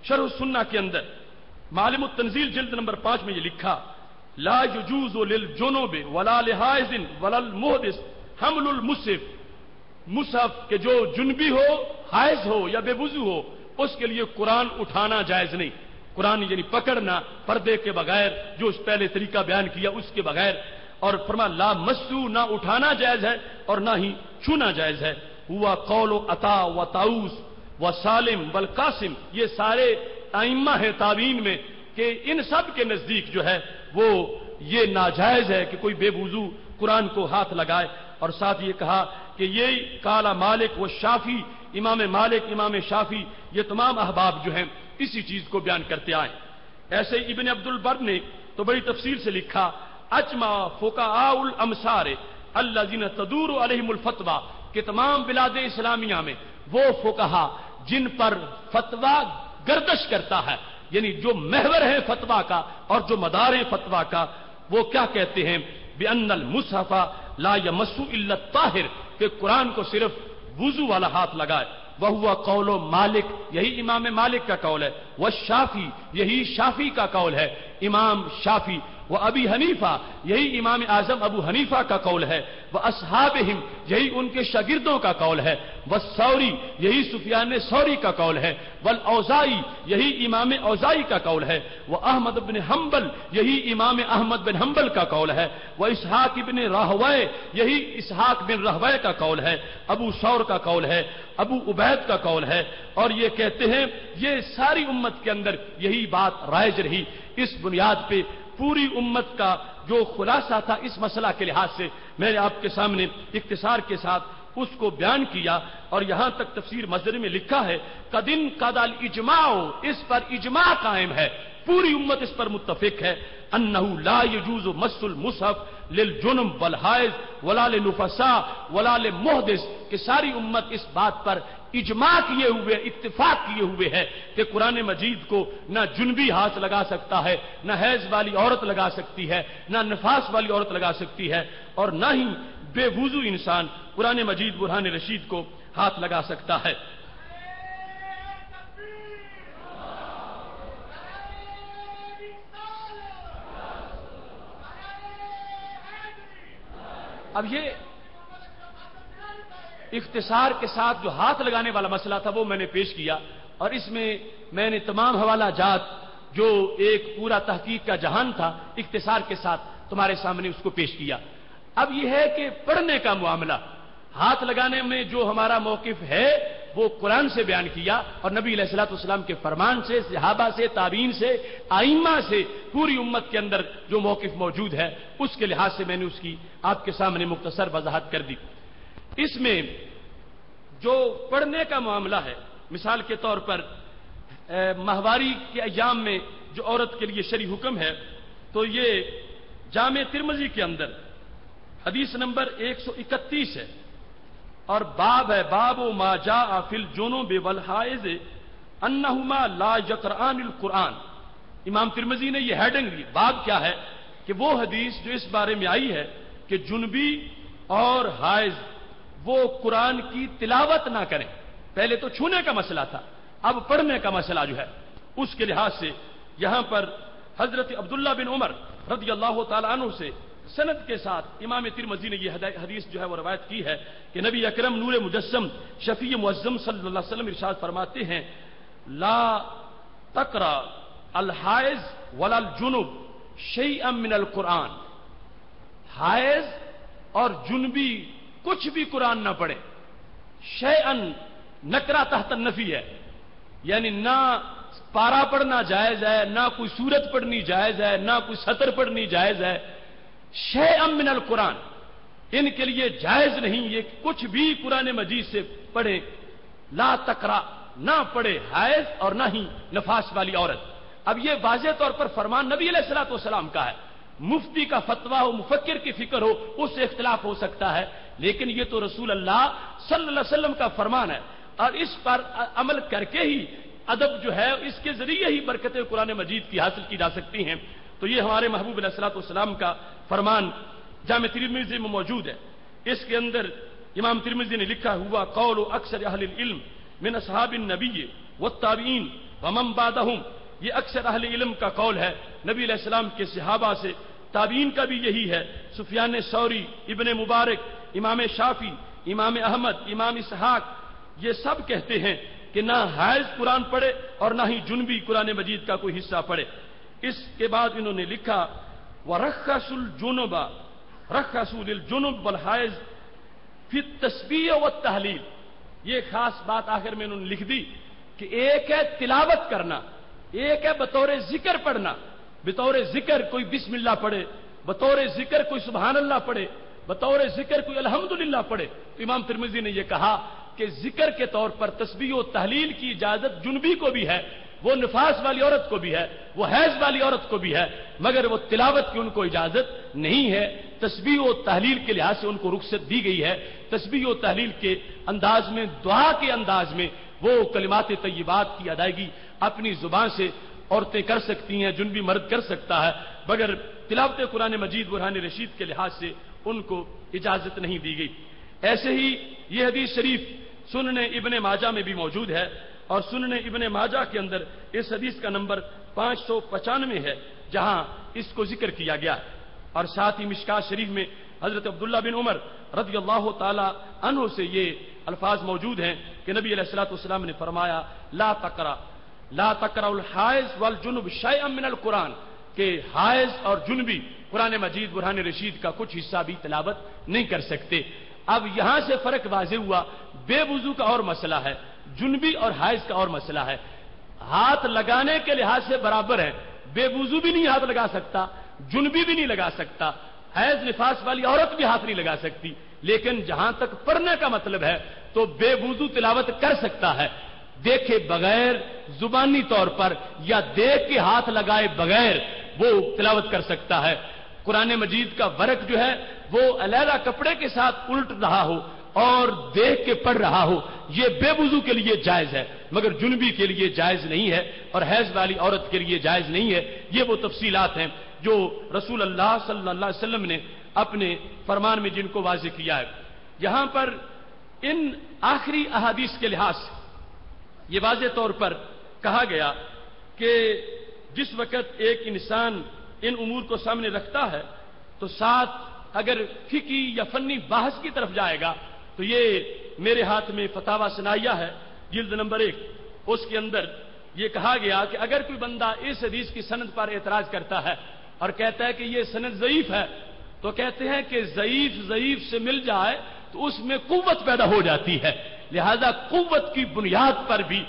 شرح السنہ کے اندر معالم التنزیل جلد نمبر 5 میں یہ لکھا لا يجوز للجنوب ولا لحائض ولا المحدث حمل المصحف، مصحف کے جو جنبی ہو، حائض ہو یا بے وضو ہو، اس کے لیے قرآن اٹھانا جائز نہیں، قرآن یعنی پکڑنا پردے کے بغیر، جو اس پہلے طریقہ بیان کیا اس کے بغیر، اور فرما لا مسو، نہ اٹھانا جائز ہے اور نہ ہی چھونا جائز ہے۔ ہوا قول عطا و طاؤس و سالم والقاسم، یہ سارے ائمہ ہیں تابعین میں کہ ان سب کے نزدیک جو ہے وہ یہ ناجائز ہے کہ کوئی بے وضو قرآن کو ہاتھ لگائے، اور ساتھ یہ کہا کہ یہ کالا مالک و شافی، امام مالک، امام شافی، یہ تمام احباب جو ہیں اسی چیز کو بیان کرتے آئے۔ ایسے ابن عبد البر نے تو بڑی تفصیل سے لکھا اجمع فقہاء الامصار الذین تدور علیہم الفتوی، کہ تمام بلاد اسلامیہ میں وہ فقہا جن پر فتویٰ گردش کرتا ہے، یعنی جو محور ہے فتویٰ کا اور جو مدار ہے فتویٰ کا، وہ کیا کہتے ہیں بأن المصحف لا یمس الا الطاہر، کہ قرآن کو صرف وضو والا ہاتھ لگائے۔ وہو قول مالک، یہی امام مالک کا قول ہے، والشافی، یہی شافی کا قول ہے، امام شافی، وہ ابی حنیفہ، یہی امام اعظم ابو حنیفہ کا قول ہے، وہ اصحابہم، یہی ان کے شاگردوں کا قول ہے، والثوری، یہی سفیان ثوری کا قول ہے، والاوزاعی، یہی امام اوزاعی کا قول ہے، وہ احمد بن حنبل، یہی امام احمد بن حنبل کا قول ہے، وہ اسحاق بن راہوے، یہی اسحاق بن راہوے کا قول ہے، ابو ثور کا قول ہے، ابو عبید کا قول ہے، اور یہ کہتے ہیں یہ ساری امت کے اندر یہی بات رائج رہی۔ اس بنیاد پہ پوری امت کا جو خلاصہ تھا اس مسئلہ کے لحاظ سے میں نے آپ کے سامنے اختصار کے ساتھ اس کو بیان کیا، اور یہاں تک تفسیر مظہری میں لکھا ہے قدن قد الاجماع، اس پر اجماع قائم ہے پوری امت اس پر متفق ہے انہ لا یجوز مس المصحف للجنب والحائض ولا للنفساء ولا للمحدث، کہ ساری امت اس بات پر اجماع کیے ہوئے، اتفاق کیے ہوئے ہے کہ قرآن مجید کو نہ جنبی ہاتھ لگا سکتا ہے، نہ حیض والی عورت لگا سکتی ہے، نہ نفاس والی عورت لگا سکتی ہے، اور نہ ہی بے وضو انسان قرآن مجید برہان رشید کو ہاتھ لگا سکتا ہے۔ اب یہ اختصار کے ساتھ جو ہاتھ لگانے والا مسئلہ تھا وہ میں نے پیش کیا، اور اس میں نے تمام حوالہ جات جو ایک پورا تحقیق کا جہان تھا اختصار کے ساتھ تمہارے سامنے اس کو پیش کیا۔ اب یہ ہے کہ پڑھنے کا معاملہ، ہاتھ لگانے میں جو ہمارا موقف ہے وہ قرآن سے بیان کیا، اور نبی علیہ الصلوۃ والسلام کے فرمان سے، صحابہ سے، تابعین سے، ائمہ سے، پوری امت کے اندر جو موقف موجود ہے اس کے لحاظ سے میں نے اس کی آپ کے سامنے مختصر وضاحت کر دی۔ اس میں جو پڑھنے کا معاملہ ہے، مثال کے طور پر ماہواری کے ایام میں جو عورت کے لیے شرعی حکم ہے، تو یہ جامع ترمذی کے اندر حدیث نمبر 131 ہے، اور باب ہے باب ما جاء فی الجنوب والحائض انہما لا یقرآن القرآن۔ امام ترمذی نے یہ ہیڈنگ دی، باب کیا ہے کہ وہ حدیث جو اس بارے میں آئی ہے کہ جنبی اور حائض وہ قرآن کی تلاوت نہ کریں۔ پہلے تو چھونے کا مسئلہ تھا، اب پڑھنے کا مسئلہ جو ہے اس کے لحاظ سے یہاں پر حضرت عبداللہ بن عمر رضی اللہ تعالی عنہ سے سند کے ساتھ امام ترمذی نے یہ حدیث جو ہے وہ روایت کی ہے کہ نبی اکرم نور مجسم شفیع معظم صلی اللہ علیہ وسلم ارشاد فرماتے ہیں لا تقرأ الحائض ولا الجنب شیئا من القرآن، حائض اور جنبی کچھ بھی قرآن نہ پڑھے۔ شیئا نکرہ تحت النفی ہے، یعنی نہ پارا پڑھنا جائز ہے، نہ کوئی سورت پڑھنی جائز ہے، نہ کوئی سطر پڑھنی جائز ہے۔ شیئا من القرآن، ان کے لیے جائز نہیں یہ کچھ بھی قرآن مجید سے پڑھے۔ لا تقرأ، نہ پڑھے حائض اور نہ ہی نفاس والی عورت۔ اب یہ واضح طور پر فرمان نبی علیہ الصلوۃ والسلام کا ہے، مفتی کا فتویٰ ہو، مفکر کی فکر ہو، اس سے اختلاف ہو سکتا ہے، لیکن یہ تو رسول اللہ صلی اللہ علیہ وسلم کا فرمان ہے، اور اس پر عمل کر کے ہی ادب جو ہے اس کے ذریعے ہی برکتیں قرآن مجید کی حاصل کی جا سکتی ہیں۔ تو یہ ہمارے محبوب علیہ الصلوۃ والسلام کا فرمان جامع ترمذی میں موجود ہے۔ اس کے اندر امام ترمذی نے لکھا ہوا قول اکثر اہل العلم من اصحاب النبی والتابعین ومن بعدهم، یہ اکثر اہل علم کا قول ہے، نبی علیہ السلام کے صحابہ سے، تابعین کا بھی یہی ہے۔ سفیان ثوری، ابن مبارک، امام شافعی، امام احمد، امام اسحاق، یہ سب کہتے ہیں کہ نہ حائض قرآن پڑھے اور نہ ہی جنبی قرآن مجید کا کوئی حصہ پڑھے۔ اس کے بعد انہوں نے لکھا وَرَخَّصُ الْجُنُبَ رَخَّصُوا لِلْجُنُبِ وَالْحَائِضِ فِي التَّسْبِيحِ وَالتَّهْلِيلِ، یہ خاص بات آخر میں انہوں نے لکھ دی کہ ایک ہے تلاوت کرنا، ایک ہے بطور ذکر پڑھنا، بطور ذکر کوئی بسم اللہ پڑھے، بطور ذکر کوئی سبحان اللہ پڑھے، بطور ذکر کوئی الحمدللہ پڑھے۔ تو امام ترمذی نے یہ کہا کہ ذکر کے طور پر تسبیح و تحلیل کی اجازت جنبی کو بھی ہے، وہ نفاس والی عورت کو بھی ہے، وہ حیض والی عورت کو بھی ہے، مگر وہ تلاوت کی ان کو اجازت نہیں ہے۔ تسبیح و تحلیل کے لحاظ سے ان کو رخصت دی گئی ہے۔ تسبیح و تحلیل کے انداز میں، دعا کے انداز میں وہ کلمات طیبات کی ادائیگی اپنی زبان سے عورتیں کر سکتی ہیں، جنبی مرد کر سکتا ہے، مگر تلاوت قرآن مجید برہان رشید کے لحاظ سے ان کو اجازت نہیں دی گئی۔ ایسے ہی یہ حدیث شریف سنن ابن ماجہ میں بھی موجود ہے، اور سنن ابن ماجہ کے اندر اس حدیث کا نمبر 595 ہے جہاں اس کو ذکر کیا گیا ہے، اور ساتھ ہی مشکات شریف میں حضرت عبداللہ بن عمر رضی اللہ تعالی عنہ سے یہ الفاظ موجود ہیں کہ نبی علیہ الصلوۃ والسلام نے فرمایا لا تقرأ الحائض والجنب شیئا من القرآن، کہ حائض اور جنبی قرآن مجید برہان رشید کا کچھ حصہ بھی تلاوت نہیں کر سکتے۔ اب یہاں سے فرق واضح ہوا، بے وضو کا اور مسئلہ ہے، جنبی اور حائض کا اور مسئلہ ہے۔ ہاتھ لگانے کے لحاظ سے برابر ہے، بے وضو بھی نہیں ہاتھ لگا سکتا، جنبی بھی نہیں لگا سکتا، حیض نفاس والی عورت بھی ہاتھ نہیں لگا سکتی، لیکن جہاں تک پڑھنے کا مطلب ہے تو بے وضو تلاوت کر سکتا ہے۔ دیکھے بغیر زبانی طور پر یا دیکھ کے ہاتھ لگائے بغیر وہ تلاوت کر سکتا ہے. قرآن مجید کا ورق جو ہے وہ علیحدہ کپڑے کے ساتھ الٹ رہا ہو اور دیکھ کے پڑھ رہا ہو، یہ بے وضو کے لیے جائز ہے، مگر جنبی کے لیے جائز نہیں ہے اور حیض والی عورت کے لیے جائز نہیں ہے. یہ وہ تفصیلات ہیں جو رسول اللہ صلی اللہ علیہ وسلم نے اپنے فرمان میں جن کو واضح کیا ہے. یہاں پر ان آخری احادیث کے لحاظ سے یہ واضح طور پر کہا گیا کہ جس وقت ایک انسان ان امور کو سامنے رکھتا ہے تو ساتھ اگر فقہی یا فنی بحث کی طرف جائے گا تو یہ میرے ہاتھ میں فتاوی ثنائیہ ہے جلد نمبر 1، اس کے اندر یہ کہا گیا کہ اگر کوئی بندہ اس حدیث کی سند پر اعتراض کرتا ہے اور کہتا ہے کہ یہ سند ضعیف ہے، تو کہتے ہیں کہ ضعیف سے مل جائے تو اس میں قوت پیدا ہو جاتی ہے، لہذا قوت کی بنیاد پر بھی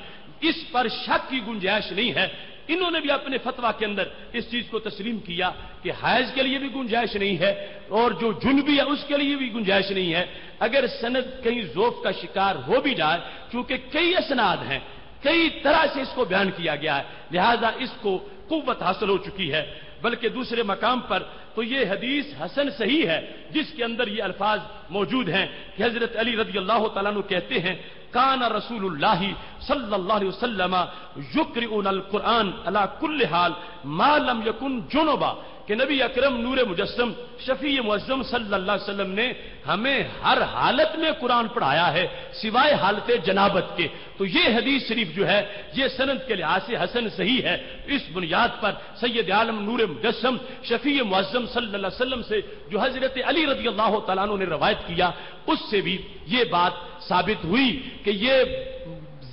اس پر شک کی گنجائش نہیں ہے. انہوں نے بھی اپنے فتویٰ کے اندر اس چیز کو تسلیم کیا کہ حیض کے لیے بھی گنجائش نہیں ہے اور جو جنبی ہے اس کے لیے بھی گنجائش نہیں ہے. اگر سند کہیں ضعف کا شکار ہو بھی جائے، کیونکہ کئی اسناد ہیں، کئی طرح سے اس کو بیان کیا گیا ہے، لہذا اس کو قوت حاصل ہو چکی ہے. بلکہ دوسرے مقام پر تو یہ حدیث حسن صحیح ہے جس کے اندر یہ الفاظ موجود ہیں کہ حضرت علی رضی اللہ تعالیٰ عنہ کہتے ہیں کان رسول اللہ صلی اللہ علیہ وسلم یقرؤنا القرآن علی کل حال ما لم یکن جنبا، کہ نبی اکرم نور مجسم شفیع معظم صلی اللہ علیہ وسلم نے ہمیں ہر حالت میں قرآن پڑھایا ہے سوائے حالت جنابت کے. تو یہ حدیث شریف جو ہے یہ سند کے لحاظ سے حسن صحیح ہے. اس بنیاد پر سید عالم نور مجسم شفیع معظم صلی اللہ علیہ وسلم سے جو حضرت علی رضی اللہ تعالیٰ عنہ نے روایت کیا اس سے بھی یہ بات ثابت ہوئی کہ یہ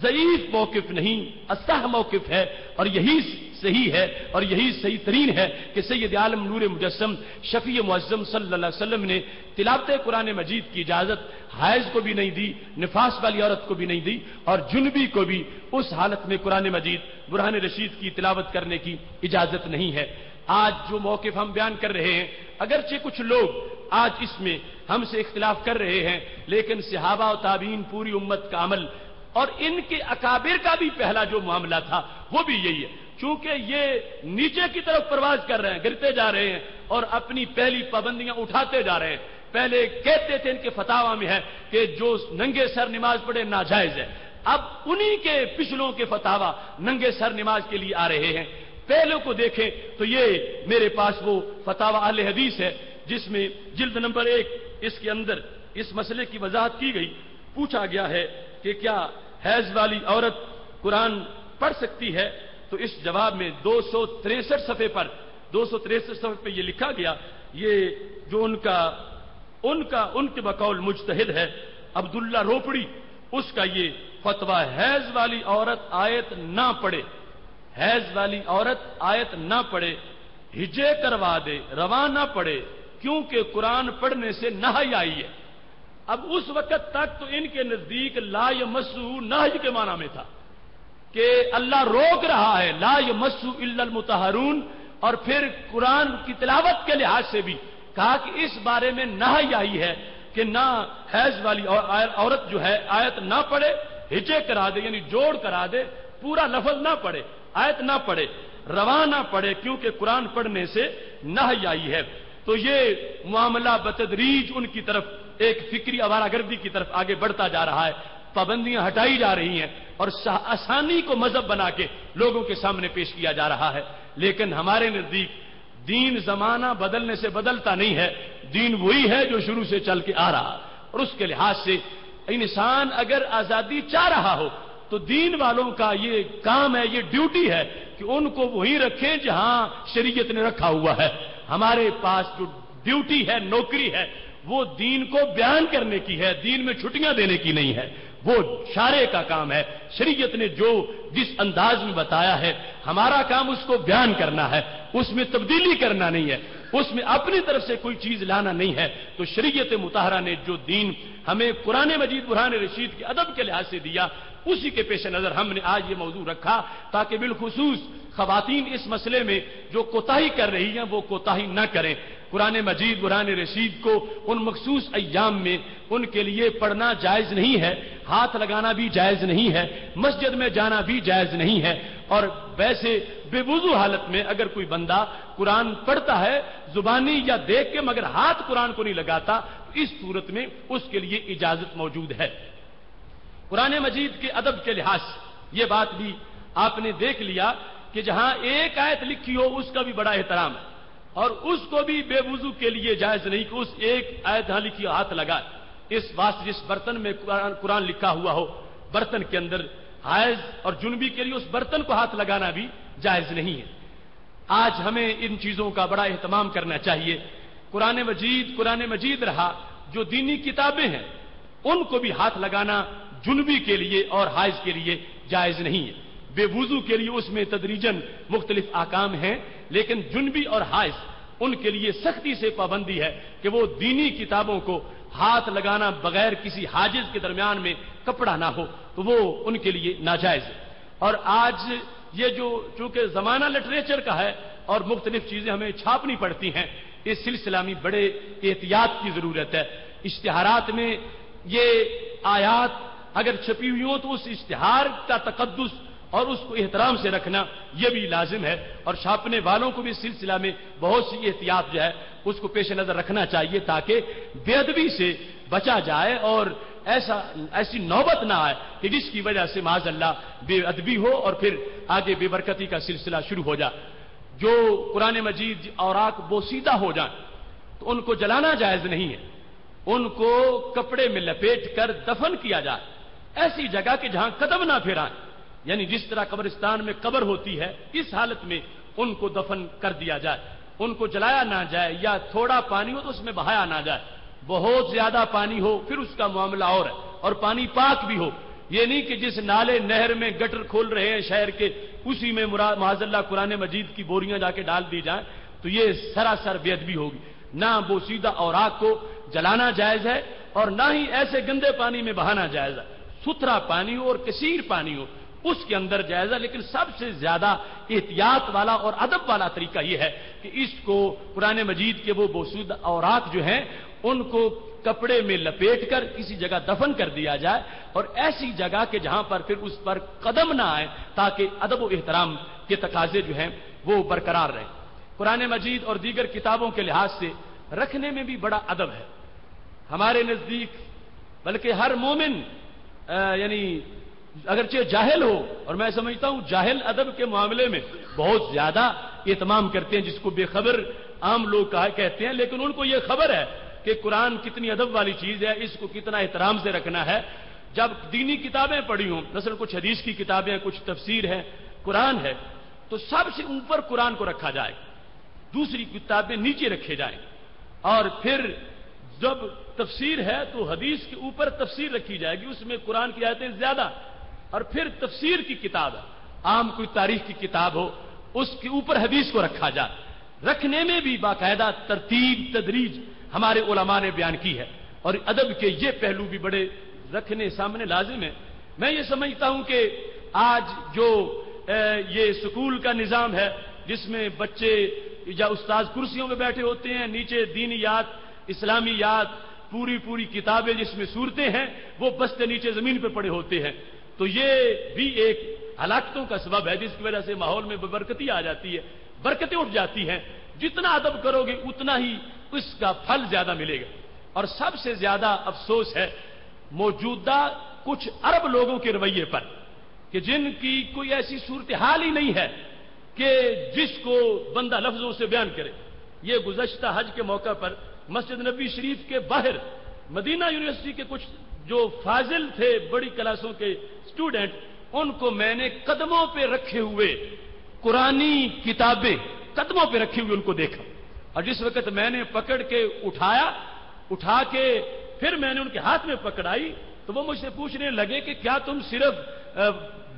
ضعیف موقف نہیں، اصح موقف ہے، اور یہی صحیح ہے اور یہی صحیح ترین ہے کہ سید عالم نور مجسم شفیع معظم صلی اللہ علیہ وسلم نے تلاوت قرآن مجید کی اجازت حائض کو بھی نہیں دی، نفاس والی عورت کو بھی نہیں دی، اور جنبی کو بھی اس حالت میں قرآن مجید برہان رشید کی تلاوت کرنے کی اجازت نہیں ہے. آج جو موقف ہم بیان کر رہے ہیں، اگرچہ کچھ لوگ آج اس میں ہم سے اختلاف کر رہے ہیں، لیکن صحابہ و تابعین پوری امت کا عمل اور ان کے اکابر کا بھی پہلا جو معاملہ تھا وہ بھی یہی ہے. چونکہ یہ نیچے کی طرف پرواز کر رہے ہیں، گرتے جا رہے ہیں اور اپنی پہلی پابندیاں اٹھاتے جا رہے ہیں. پہلے کہتے تھے ان کے فتاوی میں ہے کہ جو ننگے سر نماز پڑھے ناجائز ہے، اب انہی کے پچھلوں کے فتاوی ننگے سر نماز کے لیے آ رہے ہیں. پہلے کو دیکھیں تو یہ میرے پاس وہ فتاوی اہل حدیث ہے جس میں جلد نمبر 1 اس کے اندر اس مسئلے کی وضاحت کی گئی. پوچھا گیا ہے کہ کیا حیض والی عورت قرآن پڑھ سکتی ہے؟ تو اس جواب میں 263 صفحے پر یہ لکھا گیا، یہ جو ان کے بقول مجتہد ہے عبداللہ روپڑی، اس کا یہ فتویٰ حیض والی عورت آیت نہ پڑھے، حیض والی عورت آیت نہ پڑھے، ہجے کروا دے، رواں نہ پڑھے، کیونکہ قرآن پڑھنے سے نہی آئی ہے. اب اس وقت تک تو ان کے نزدیک لا یمسہ نہی کے معنی میں تھا کہ اللہ روک رہا ہے لا یمسہ الا المطہرون، اور پھر قرآن کی تلاوت کے لحاظ سے بھی کہا کہ اس بارے میں نہی آئی ہے کہ نہ حیض والی عورت جو ہے آیت نہ پڑھے، ہجے کرا دے یعنی جوڑ کرا دے، پورا لفظ نہ پڑھے، آیت نہ پڑھے، رواں نہ پڑھے، کیونکہ قرآن پڑھنے سے نہی آئی ہے. تو یہ معاملہ بتدریج ان کی طرف ایک فکری آوارہ گردی کی طرف آگے بڑھتا جا رہا ہے. پابندیاں ہٹائی جا رہی ہیں اور آسانی کو مذہب بنا کے لوگوں کے سامنے پیش کیا جا رہا ہے. لیکن ہمارے نزدیک دین زمانہ بدلنے سے بدلتا نہیں ہے، دین وہی ہے جو شروع سے چل کے آ رہا، اور اس کے لحاظ سے انسان اگر آزادی چاہ رہا ہو تو دین والوں کا یہ کام ہے، یہ ڈیوٹی ہے کہ ان کو وہیں رکھیں جہاں شریعت نے رکھا ہوا ہے. ہمارے پاس جو ڈیوٹی ہے، نوکری ہے، وہ دین کو بیان کرنے کی ہے، دین میں چھٹیاں دینے کی نہیں ہے. وہ شارع کا کام ہے. شریعت نے جو جس انداز میں بتایا ہے ہمارا کام اس کو بیان کرنا ہے، اس میں تبدیلی کرنا نہیں ہے، اس میں اپنی طرف سے کوئی چیز لانا نہیں ہے. تو شریعت مطہرہ نے جو دین ہمیں قرآن مجید برہان رشید کے ادب کے لحاظ سے دیا اسی کے پیش نظر ہم نے آج یہ موضوع رکھا تاکہ بالخصوص خواتین اس مسئلے میں جو کوتاہی کر رہی ہیں وہ کوتاہی نہ کریں. قرآن مجید برہان رشید کو ان مخصوص ایام میں ان کے لیے پڑھنا جائز نہیں ہے، ہاتھ لگانا بھی جائز نہیں ہے، مسجد میں جانا بھی جائز نہیں ہے. اور ویسے بے وضو حالت میں اگر کوئی بندہ قرآن پڑھتا ہے زبانی یا دیکھ کے مگر ہاتھ قرآن کو نہیں لگاتا، اس صورت میں اس کے لیے اجازت موجود ہے. قرآن مجید کے ادب کے لحاظ سے یہ بات بھی آپ نے دیکھ لیا کہ جہاں ایک آیت لکھی ہو اس کا بھی بڑا احترام ہے، اور اس کو بھی بے وضو کے لیے جائز نہیں کہ اس ایک آیت ہاں لکھی ہو ہاتھ لگائے. اس واسطے جس برتن میں قرآن لکھا ہوا ہو برتن کے اندر حائض اور جنبی کے لیے اس برتن کو ہاتھ لگانا بھی جائز نہیں ہے. آج ہمیں ان چیزوں کا بڑا اہتمام کرنا چاہیے. قرآن مجید رہا جو دینی کتابیں ہیں ان کو بھی ہاتھ لگانا جنبی کے لیے اور حائض کے لیے جائز نہیں ہے. بے وضو کے لیے اس میں تدریجاً مختلف احکام ہیں، لیکن جنبی اور حائض ان کے لیے سختی سے پابندی ہے کہ وہ دینی کتابوں کو ہاتھ لگانا بغیر کسی حاجز کے درمیان میں کپڑا نہ ہو تو وہ ان کے لیے ناجائز ہے. اور آج یہ جو چونکہ زمانہ لٹریچر کا ہے اور مختلف چیزیں ہمیں چھاپنی پڑتی ہیں، اس سلسلہ میں بڑے احتیاط کی ضرورت ہے. اشتہارات میں یہ آیات اگر چھپی ہوئی ہوں تو اس اشتہار کا تقدس اور اس کو احترام سے رکھنا یہ بھی لازم ہے، اور چھاپنے والوں کو بھی اس سلسلہ میں بہت سی احتیاط جو ہے اس کو پیش نظر رکھنا چاہیے تاکہ بے ادبی سے بچا جائے اور ایسی نوبت نہ آئے کہ جس کی وجہ سے معاذ اللہ بے ادبی ہو اور پھر آگے بے برکتی کا سلسلہ شروع ہو جائے. جو قرآن مجید اوراق بوسیدہ ہو جائیں تو ان کو جلانا جائز نہیں ہے، ان کو کپڑے میں لپیٹ کر دفن کیا جائے ایسی جگہ کہ جہاں قدم نہ پھیرائیں، یعنی جس طرح قبرستان میں قبر ہوتی ہے اس حالت میں ان کو دفن کر دیا جائے. ان کو جلایا نہ جائے، یا تھوڑا پانی ہو تو اس میں بہایا نہ جائے، بہت زیادہ پانی ہو پھر اس کا معاملہ اور ہے، اور پانی پاک بھی ہو. یہ نہیں کہ جس نالے نہر میں گٹر کھول رہے ہیں شہر کے اسی میں معاذ اللہ قرآن مجید کی بوریاں جا کے ڈال دی جائیں تو یہ سراسر بے ادبی ہوگی. نہ بوسیدہ اوراق کو جلانا جائز ہے اور نہ ہی ایسے گندے پانی میں بہانا جائز ہے. ستھرا پانی ہو اور کثیر پانی ہو اس کے اندر جائز ہے، لیکن سب سے زیادہ احتیاط والا اور ادب والا طریقہ یہ ہے کہ اس کو قرآن مجید کے وہ بوسیدہ اوراق جو ہیں ان کو کپڑے میں لپیٹ کر کسی جگہ دفن کر دیا جائے، اور ایسی جگہ کہ جہاں پر پھر اس پر قدم نہ آئے تاکہ ادب و احترام کے تقاضے جو ہیں وہ برقرار رہیں. قرآن مجید اور دیگر کتابوں کے لحاظ سے رکھنے میں بھی بڑا ادب ہے ہمارے نزدیک، بلکہ ہر مومن یعنی اگرچہ جاہل ہو، اور میں سمجھتا ہوں جاہل ادب کے معاملے میں بہت زیادہ اہتمام کرتے ہیں، جس کو بے خبر عام لوگ کہتے ہیں، لیکن ان کو یہ خبر ہے کہ قرآن کتنی ادب والی چیز ہے، اس کو کتنا احترام سے رکھنا ہے. جب دینی کتابیں پڑھی ہوں، مثلا کچھ حدیث کی کتابیں، کچھ تفسیر ہے، قرآن ہے، تو سب سے اوپر قرآن کو رکھا جائے، دوسری کتابیں نیچے رکھے جائیں، اور پھر جب تفسیر ہے تو حدیث کے اوپر تفسیر رکھی جائے گی، اس میں قرآن کی آیتیں زیادہ، اور پھر تفسیر کی کتاب ہے، عام کوئی تاریخ کی کتاب ہو اس کے اوپر حدیث کو رکھا جائے. رکھنے میں بھی باقاعدہ ترتیب تدریج ہمارے علماء نے بیان کی ہے، اور ادب کے یہ پہلو بھی بڑے رکھنے سامنے لازم ہے. میں یہ سمجھتا ہوں کہ آج جو یہ سکول کا نظام ہے جس میں بچے یا استاذ کرسیوں میں بیٹھے ہوتے ہیں، نیچے دینیات اسلامیات پوری کتابیں جس میں صورتیں ہیں وہ بستے نیچے زمین پہ پڑے ہوتے ہیں، تو یہ بھی ایک ہلاکتوں کا سبب ہے جس کی وجہ سے ماحول میں برکتی آ جاتی ہے، برکتیں اٹھ جاتی ہیں. جتنا ادب کرو گے اتنا ہی اس کا پھل زیادہ ملے گا. اور سب سے زیادہ افسوس ہے موجودہ کچھ عرب لوگوں کے رویے پر کہ جن کی کوئی ایسی صورتحال ہی نہیں ہے کہ جس کو بندہ لفظوں سے بیان کرے. یہ گزشتہ حج کے موقع پر مسجد نبی شریف کے باہر مدینہ یونیورسٹی کے کچھ جو فاضل تھے بڑی کلاسوں کے اسٹوڈنٹ، ان کو میں نے قدموں پہ رکھے ہوئے قرآنی کتابیں قدموں پہ رکھی ہوئی ان کو دیکھا، اور جس وقت میں نے پکڑ کے اٹھا کے پھر میں نے ان کے ہاتھ میں پکڑائی تو وہ مجھ سے پوچھنے لگے کہ کیا تم صرف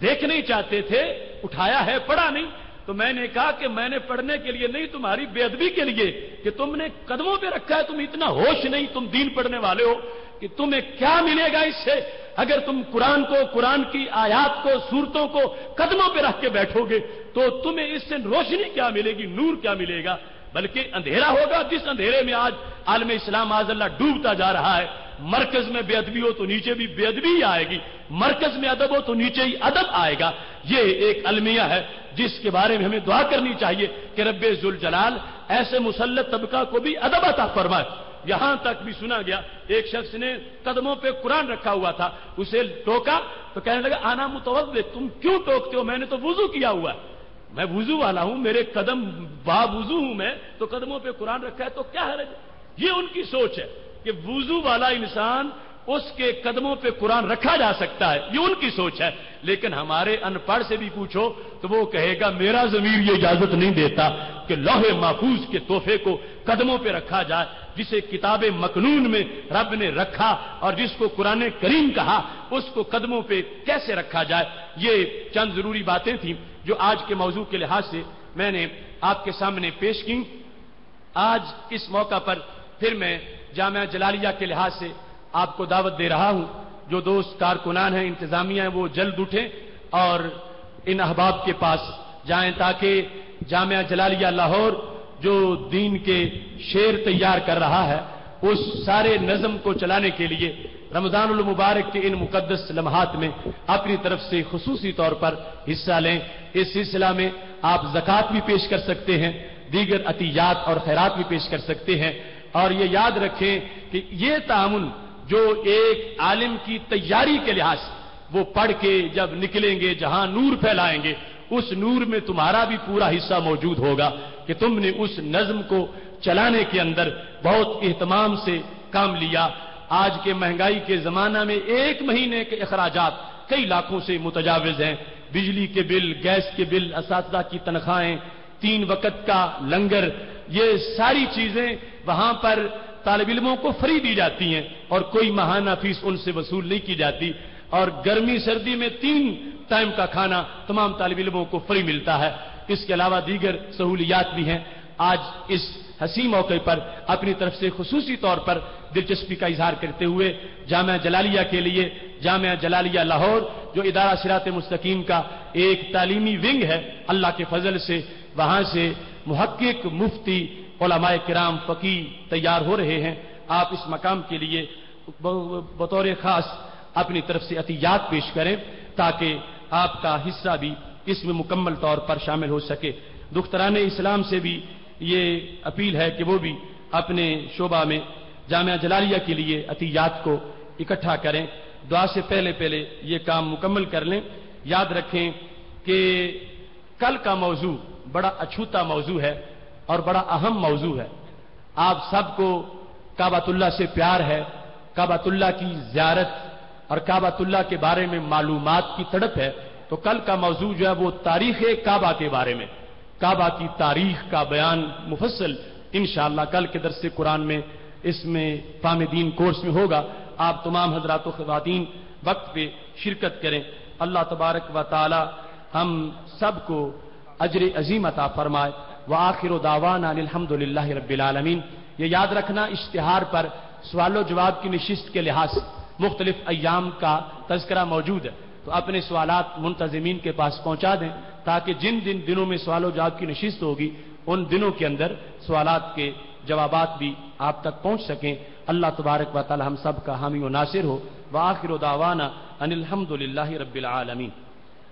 دیکھنا ہی چاہتے تھے، اٹھایا ہے پڑھا نہیں؟ تو میں نے کہا کہ میں نے پڑھنے کے لیے نہیں، تمہاری بے ادبی کے لیے کہ تم نے قدموں پہ رکھا ہے. تم اتنا ہوش نہیں، تم دین پڑھنے والے ہو کہ تمہیں کیا ملے گا اس سے اگر تم قرآن کو، قرآن کی آیات کو، صورتوں کو قدموں پہ رکھ کے بیٹھو گے تو تمہیں اس سے روشنی کیا ملے گی، نور کیا ملے گا، بلکہ اندھیرا ہوگا، جس اندھیرے میں آج عالم اسلام معاذ اللہ ڈوبتا جا رہا ہے۔ مرکز میں بے ادبی ہو تو نیچے بھی بے ادبی ہی آئے گی، مرکز میں ادب ہو تو نیچے ہی ادب آئے گا۔ یہ ایک المیہ ہے جس کے بارے میں ہمیں دعا کرنی چاہیے کہ رب ذوالجلال ایسے مسلط طبقہ کو بھی ادب عطا فرمائے۔ یہاں تک بھی سنا گیا ایک شخص نے قدموں پہ قرآن رکھا ہوا تھا، اسے ٹوکا تو کہنے لگا آنا متوضئ، تم کیوں ٹوکتے ہو، میں نے تو وضو کیا ہوا ہے، میں وضو والا ہوں، میرے قدم با وضو ہوں میں، تو قدموں پہ قرآن رکھا ہے تو کیا حرج ہے؟ یہ ان کی سوچ ہے کہ وضو والا انسان اس کے قدموں پہ قرآن رکھا جا سکتا ہے، یہ ان کی سوچ ہے۔ لیکن ہمارے ان پڑھ سے بھی پوچھو تو وہ کہے گا میرا ضمیر یہ اجازت نہیں دیتا کہ لوح محفوظ کے تحفے کو قدموں پہ رکھا جائے، جسے کتاب مکنون میں رب نے رکھا اور جس کو قرآن کریم کہا اس کو قدموں پہ کیسے رکھا جائے۔ یہ چند ضروری باتیں تھیں جو آج کے موضوع کے لحاظ سے میں نے آپ کے سامنے پیش کی۔ آج اس موقع پر پھر میں جامعہ جلالیہ کے لحاظ سے آپ کو دعوت دے رہا ہوں، جو دوست کارکنان ہیں، انتظامیہ ہیں، وہ جلد اٹھیں اور ان احباب کے پاس جائیں تاکہ جامعہ جلالیہ لاہور جو دین کے شعر تیار کر رہا ہے اس سارے نظم کو چلانے کے لیے رمضان المبارک کے ان مقدس لمحات میں اپنی طرف سے خصوصی طور پر حصہ لیں۔ اس سلسلہ میں آپ زکوٰۃ بھی پیش کر سکتے ہیں، دیگر عطیات اور خیرات بھی پیش کر سکتے ہیں، اور یہ یاد رکھیں کہ یہ تعاون جو ایک عالم کی تیاری کے لحاظ سے وہ پڑھ کے جب نکلیں گے جہاں نور پھیلائیں گے، اس نور میں تمہارا بھی پورا حصہ موجود ہوگا کہ تم نے اس نظم کو چلانے کے اندر بہت اہتمام سے کام لیا۔ آج کے مہنگائی کے زمانہ میں ایک مہینے کے اخراجات کئی لاکھوں سے متجاوز ہیں، بجلی کے بل، گیس کے بل، اساتذہ کی تنخواہیں، 3 وقت کا لنگر، یہ ساری چیزیں وہاں پر طالب علموں کو فری دی جاتی ہیں اور کوئی ماہانہ فیس ان سے وصول نہیں کی جاتی، اور گرمی سردی میں 3 ٹائم کا کھانا تمام طالب علموں کو فری ملتا ہے۔ اس کے علاوہ دیگر سہولیات بھی ہیں۔ آج اس حسین موقع پر اپنی طرف سے خصوصی طور پر دلچسپی کا اظہار کرتے ہوئے جامعہ جلالیہ کے لیے جامعہ جلالیہ لاہور جو ادارہ صراط مستقیم کا ایک تعلیمی ونگ ہے، اللہ کے فضل سے وہاں سے محقق، مفتی، علماء کرام، فقیہ تیار ہو رہے ہیں۔ آپ اس مقام کے لیے بطور خاص اپنی طرف سے عطیات پیش کریں تاکہ آپ کا حصہ بھی اس میں مکمل طور پر شامل ہو سکے۔ دختران اسلام سے بھی یہ اپیل ہے کہ وہ بھی اپنے شعبہ میں جامعہ جلالیہ کے لیے عطیات کو اکٹھا کریں۔ دعا سے پہلے یہ کام مکمل کر لیں۔ یاد رکھیں کہ کل کا موضوع بڑا اچھوتا موضوع ہے اور بڑا اہم موضوع ہے۔ آپ سب کو کعبۃ اللہ سے پیار ہے، کعبۃ اللہ کی زیارت اور کعبۃ اللہ کے بارے میں معلومات کی تڑپ ہے، تو کل کا موضوع جو ہے وہ تاریخ کعبہ کے بارے میں، کعبہ کی تاریخ کا بیان مفصل انشاءاللہ کل کے درس قرآن میں اس میں فہم دین کورس میں ہوگا۔ آپ تمام حضرات و خواتین وقت پہ شرکت کریں۔ اللہ تبارک و تعالی ہم سب کو اجر عظیم عطا فرمائے۔ وآخر دعوانا الحمدللہ رب العالمین۔ یہ یاد رکھنا اشتہار پر سوال و جواب کی نشست کے لحاظ سے مختلف ایام کا تذکرہ موجود ہے، تو اپنے سوالات منتظمین کے پاس پہنچا دیں تاکہ جن دنوں میں سوال و جواب کی نشست ہوگی ان دنوں کے اندر سوالات کے جوابات بھی آپ تک پہنچ سکیں۔ اللہ تبارک و تعالی ہم سب کا حامی و ناصر ہو۔ وآخر دعوانا ان الحمدللہ رب العالمین۔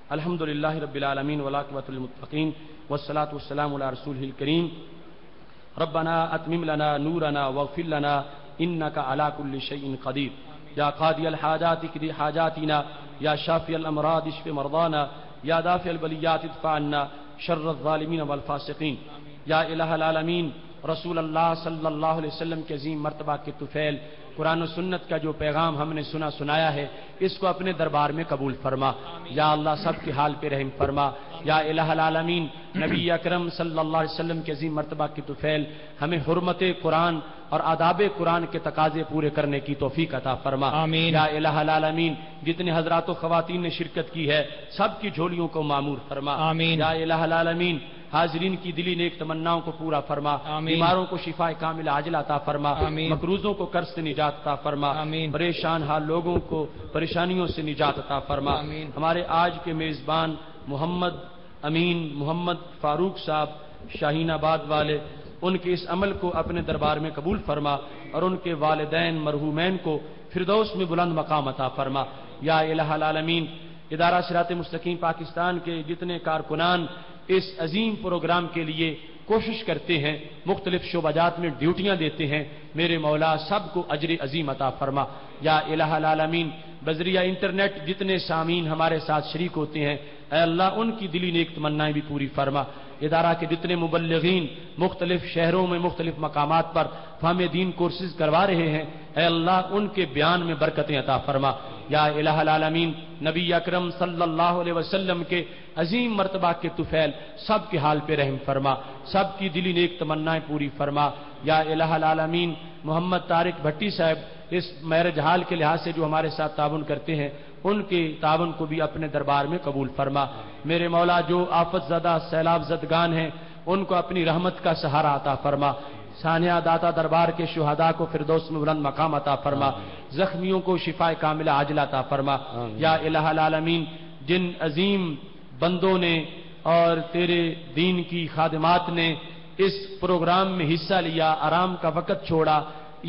الحمدللہ رب العالمین والعاقبۃ للمتقین والصلاۃ والسلام علی رسولہ الکریم۔ ربنا اتمم لنا نورنا واغفر لنا انک علی کل شیء قدیر۔ یا قاضی الحاجات اقض حاجاتنا، یا شافی الامراض اشف مرضانا، یا دافع البلیات ادفع عنا شر الظالمین والفاسقین۔ یا الہ العالمین، رسول اللہ صلی اللہ علیہ وسلم کے عظیم مرتبہ کے طفیل قرآن و سنت کا جو پیغام ہم نے سنایا ہے اس کو اپنے دربار میں قبول فرما۔ یا اللہ سب کے حال پہ رحم فرما۔ یا الہ العالمین، نبی اکرم صلی اللہ علیہ وسلم کے عظیم مرتبہ کی طفیل ہمیں حرمت قرآن اور آداب قرآن کے تقاضے پورے کرنے کی توفیق عطا فرما۔ آمین۔ یا الہ العالمین، جتنے حضرات و خواتین نے شرکت کی ہے سب کی جھولیوں کو معمور فرما۔ آمین۔ یا الہ العالمین، حاضرین کی دلی نیک تمناؤں کو پورا فرما، بیماروں کو شفا کامل عاجل عطا فرما، مقروضوں کو قرض سے نجات عطا فرما، پریشان حال لوگوں کو پریشانیوں سے نجات عطا فرما۔ ہمارے آج کے میزبان محمد امین محمد فاروق صاحب شاہین آباد والے، ان کے اس عمل کو اپنے دربار میں قبول فرما اور ان کے والدین مرحومین کو فردوس میں بلند مقام عطا فرما۔ یا الہ العالمین، ادارہ صراط مستقیم پاکستان کے جتنے کارکنان اس عظیم پروگرام کے لیے کوشش کرتے ہیں، مختلف شعبہ جات میں ڈیوٹیاں دیتے ہیں، میرے مولا سب کو اجر عظیم عطا فرما۔ یا الہ العالمین، بذریعہ انٹرنیٹ جتنے سامعین ہمارے ساتھ شریک ہوتے ہیں، اے اللہ ان کی دلی نیک تمنائیں بھی پوری فرما۔ ادارہ کے جتنے مبلغین مختلف شہروں میں مختلف مقامات پر فہم دین کورسز کروا رہے ہیں، اے اللہ ان کے بیان میں برکتیں عطا فرما۔ یا الہ العالمین، نبی اکرم صلی اللہ علیہ وسلم کے عظیم مرتبہ کے طفیل سب کے حال پہ رحم فرما، سب کی دلی نیک تمنائیں پوری فرما۔ یا الہ العالمین، محمد طارق بھٹی صاحب اس میرج حال کے لحاظ سے جو ہمارے ساتھ تعاون کرتے ہیں، ان کے تعاون کو بھی اپنے دربار میں قبول فرما۔ میرے مولا جو آفت زدہ سیلاب زدگان ہیں، ان کو اپنی رحمت کا سہارا عطا فرما۔ سانحہ داتا دربار کے شہداء کو فردوس میں بلند مقام عطا فرما، زخمیوں کو شفا کاملہ عاجلہ عطا فرما۔ یا الہ العالمین، جن عظیم بندوں نے اور تیرے دین کی خادمات نے اس پروگرام میں حصہ لیا، آرام کا وقت چھوڑا،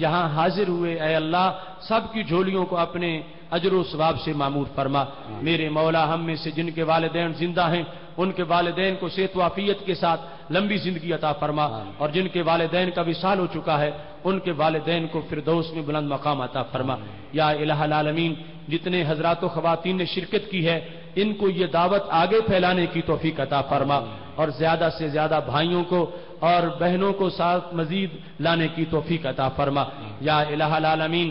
یہاں حاضر ہوئے، اے اللہ سب کی جھولیوں کو اپنے اجر و ثواب سے معمور فرما۔ میرے مولا ہم میں سے جن کے والدین زندہ ہیں، ان کے والدین کو صحت و عافیت کے ساتھ لمبی زندگی عطا فرما، اور جن کے والدین کا وصال ہو چکا ہے ان کے والدین کو فردوس میں بلند مقام عطا فرما۔ یا الہ العالمین، جتنے حضرات و خواتین نے شرکت کی ہے، ان کو یہ دعوت آگے پھیلانے کی توفیق عطا فرما، اور زیادہ سے زیادہ بھائیوں کو اور بہنوں کو ساتھ مزید لانے کی توفیق عطا فرما۔ یا الہ العالمین،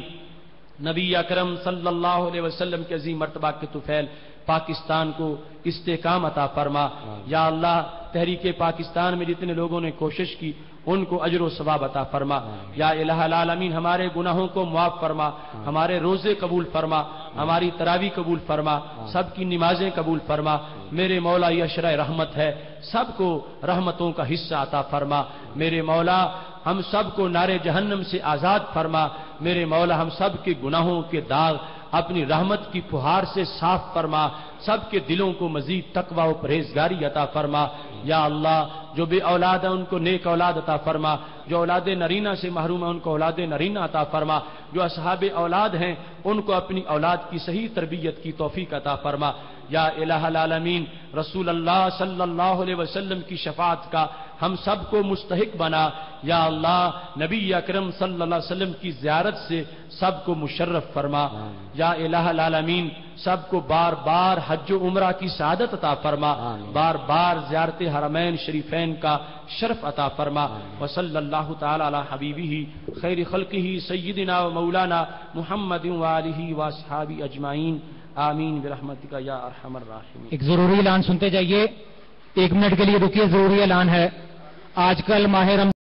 نبی اکرم صلی اللہ علیہ وسلم کے عظیم مرتبہ کے طفیل پاکستان کو استحکام عطا فرما۔ یا اللہ، تحریک پاکستان میں جتنے لوگوں نے کوشش کی ان کو اجر و ثواب عطا فرما۔ یا الہ العالمین، ہمارے گناہوں کو معاف فرما، ہمارے روزے قبول فرما، ہماری تراویح قبول فرما، سب کی نمازیں قبول فرما۔ میرے مولا یہ اشرۂ رحمت ہے، سب کو رحمتوں کا حصہ عطا فرما۔ میرے مولا ہم سب کو نار جہنم سے آزاد فرما۔ میرے مولا ہم سب کے گناہوں کے داغ اپنی رحمت کی پھوہار سے صاف فرما، سب کے دلوں کو مزید تقوی و پرہیزگاری عطا فرما۔ یا اللہ، جو بے اولاد ہیں ان کو نیک اولاد عطا فرما، جو اولاد نرینہ سے محروم ہیں ان کو اولاد نرینہ عطا فرما، جو اصحاب اولاد ہیں ان کو اپنی اولاد کی صحیح تربیت کی توفیق عطا فرما۔ یا الہ العالمین، رسول اللہ صلی اللہ علیہ وسلم کی شفاعت کا ہم سب کو مستحق بنا۔ یا اللہ، نبی اکرم صلی اللہ علیہ وسلم کی زیارت سے سب کو مشرف فرما۔ یا الہ العالمین، سب کو بار بار حج و عمرہ کی سعادت عطا فرما، بار بار زیارت حرمین شریفین کا شرف عطا فرما۔ وصلی اللہ تعالی علی حبیبہ خیر خلقہ سیدنا و مولانا محمد وآلہ واصحابہ اجمعین، آمین برحمتک یا ارحم الراحمین۔ ایک ضروری اعلان سنتے جائیے، 1 منٹ کے لیے رکیے، ضروری اعلان ہے۔ آج کل ماہ رمضان